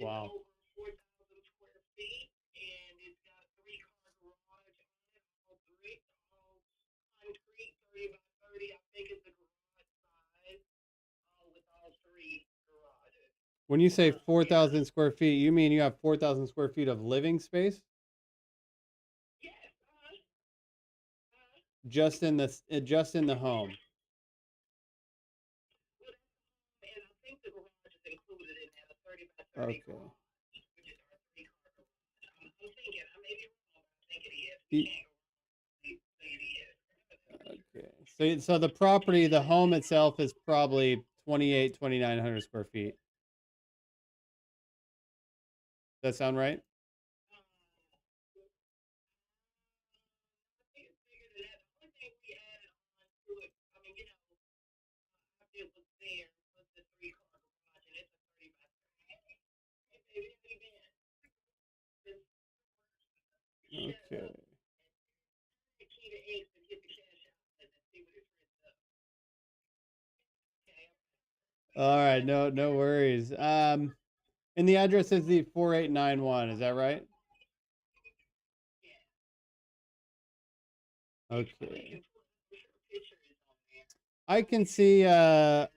Wow. When you say 4,000 square feet, you mean you have 4,000 square feet of living space? Just in the home. Okay. Y- Okay. So the property, the home itself is probably 2,900 square feet. Does that sound right? Okay. All right, no worries. And the address is the 4891, is that right? Okay. I can see I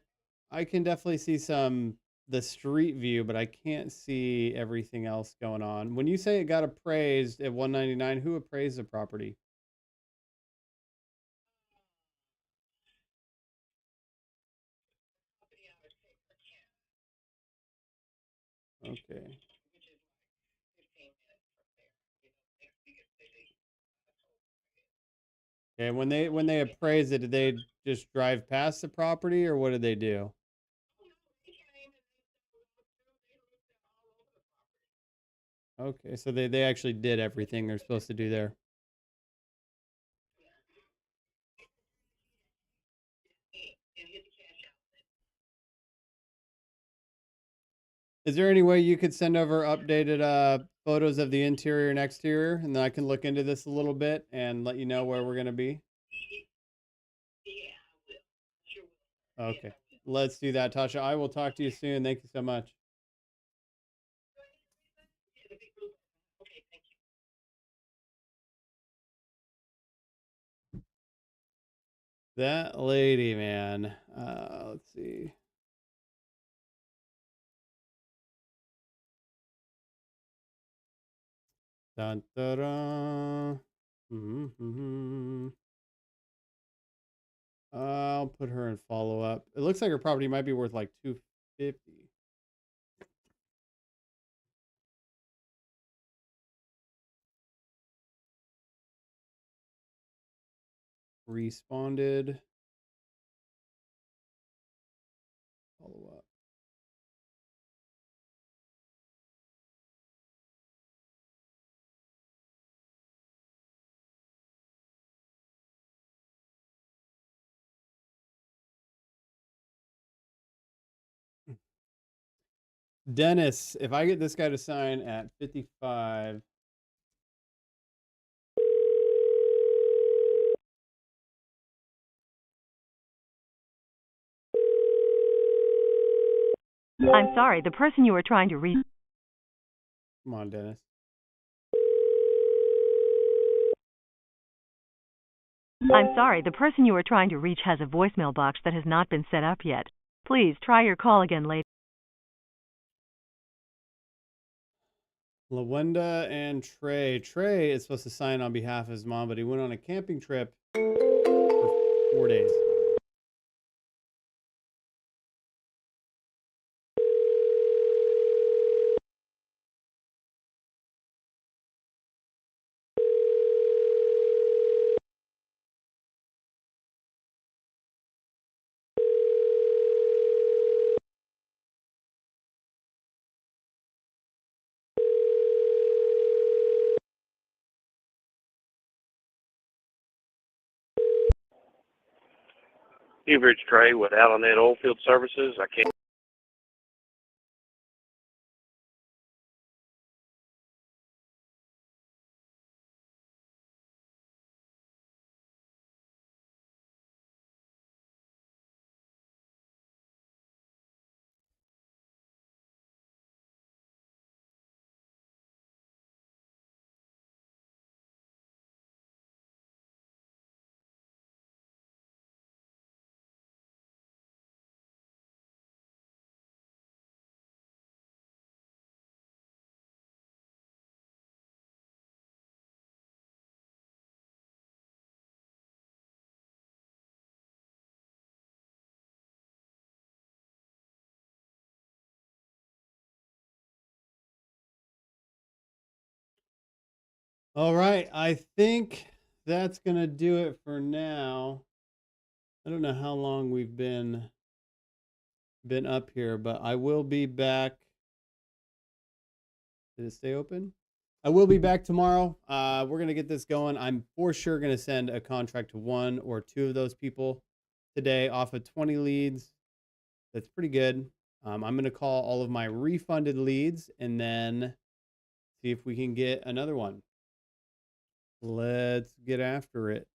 can definitely see the street view, but I can't see everything else going on. When you say it got appraised at 199, who appraised the property? Okay. Okay, when they appraised it, did they just drive past the property, or what did they do? Okay, so they actually did everything they're supposed to do there. Is there any way you could send over updated photos of the interior and exterior, and then I can look into this a little bit and let you know where we're gonna be? Okay, let's do that, Tasha. I will talk to you soon. Thank you so much. That lady, man. Let's see. Dun, dun, dun. Mm-hmm. I'll put her in follow up. It looks like her property might be worth like 250. Responded. Follow up. Dennis, if I get this guy to sign at 55. I'm sorry, the person you are trying to reach. Come on, Dennis. I'm sorry, the person you are trying to reach has a voicemail box that has not been set up yet. Please try your call again later. Lawenda and Trey. Trey is supposed to sign on behalf of his mom, but he went on a camping trip for 4 days. Beaverage Trey with Allenette Oilfield Services. I can't. All right, I think that's gonna do it for now. I don't know how long we've been up here, but I will be back. Did it stay open? I will be back tomorrow. We're gonna get this going. I'm for sure gonna send a contract to 1 or 2 of those people today off of 20 leads. That's pretty good. I'm gonna call all of my refunded leads and then see if we can get another one. Let's get after it.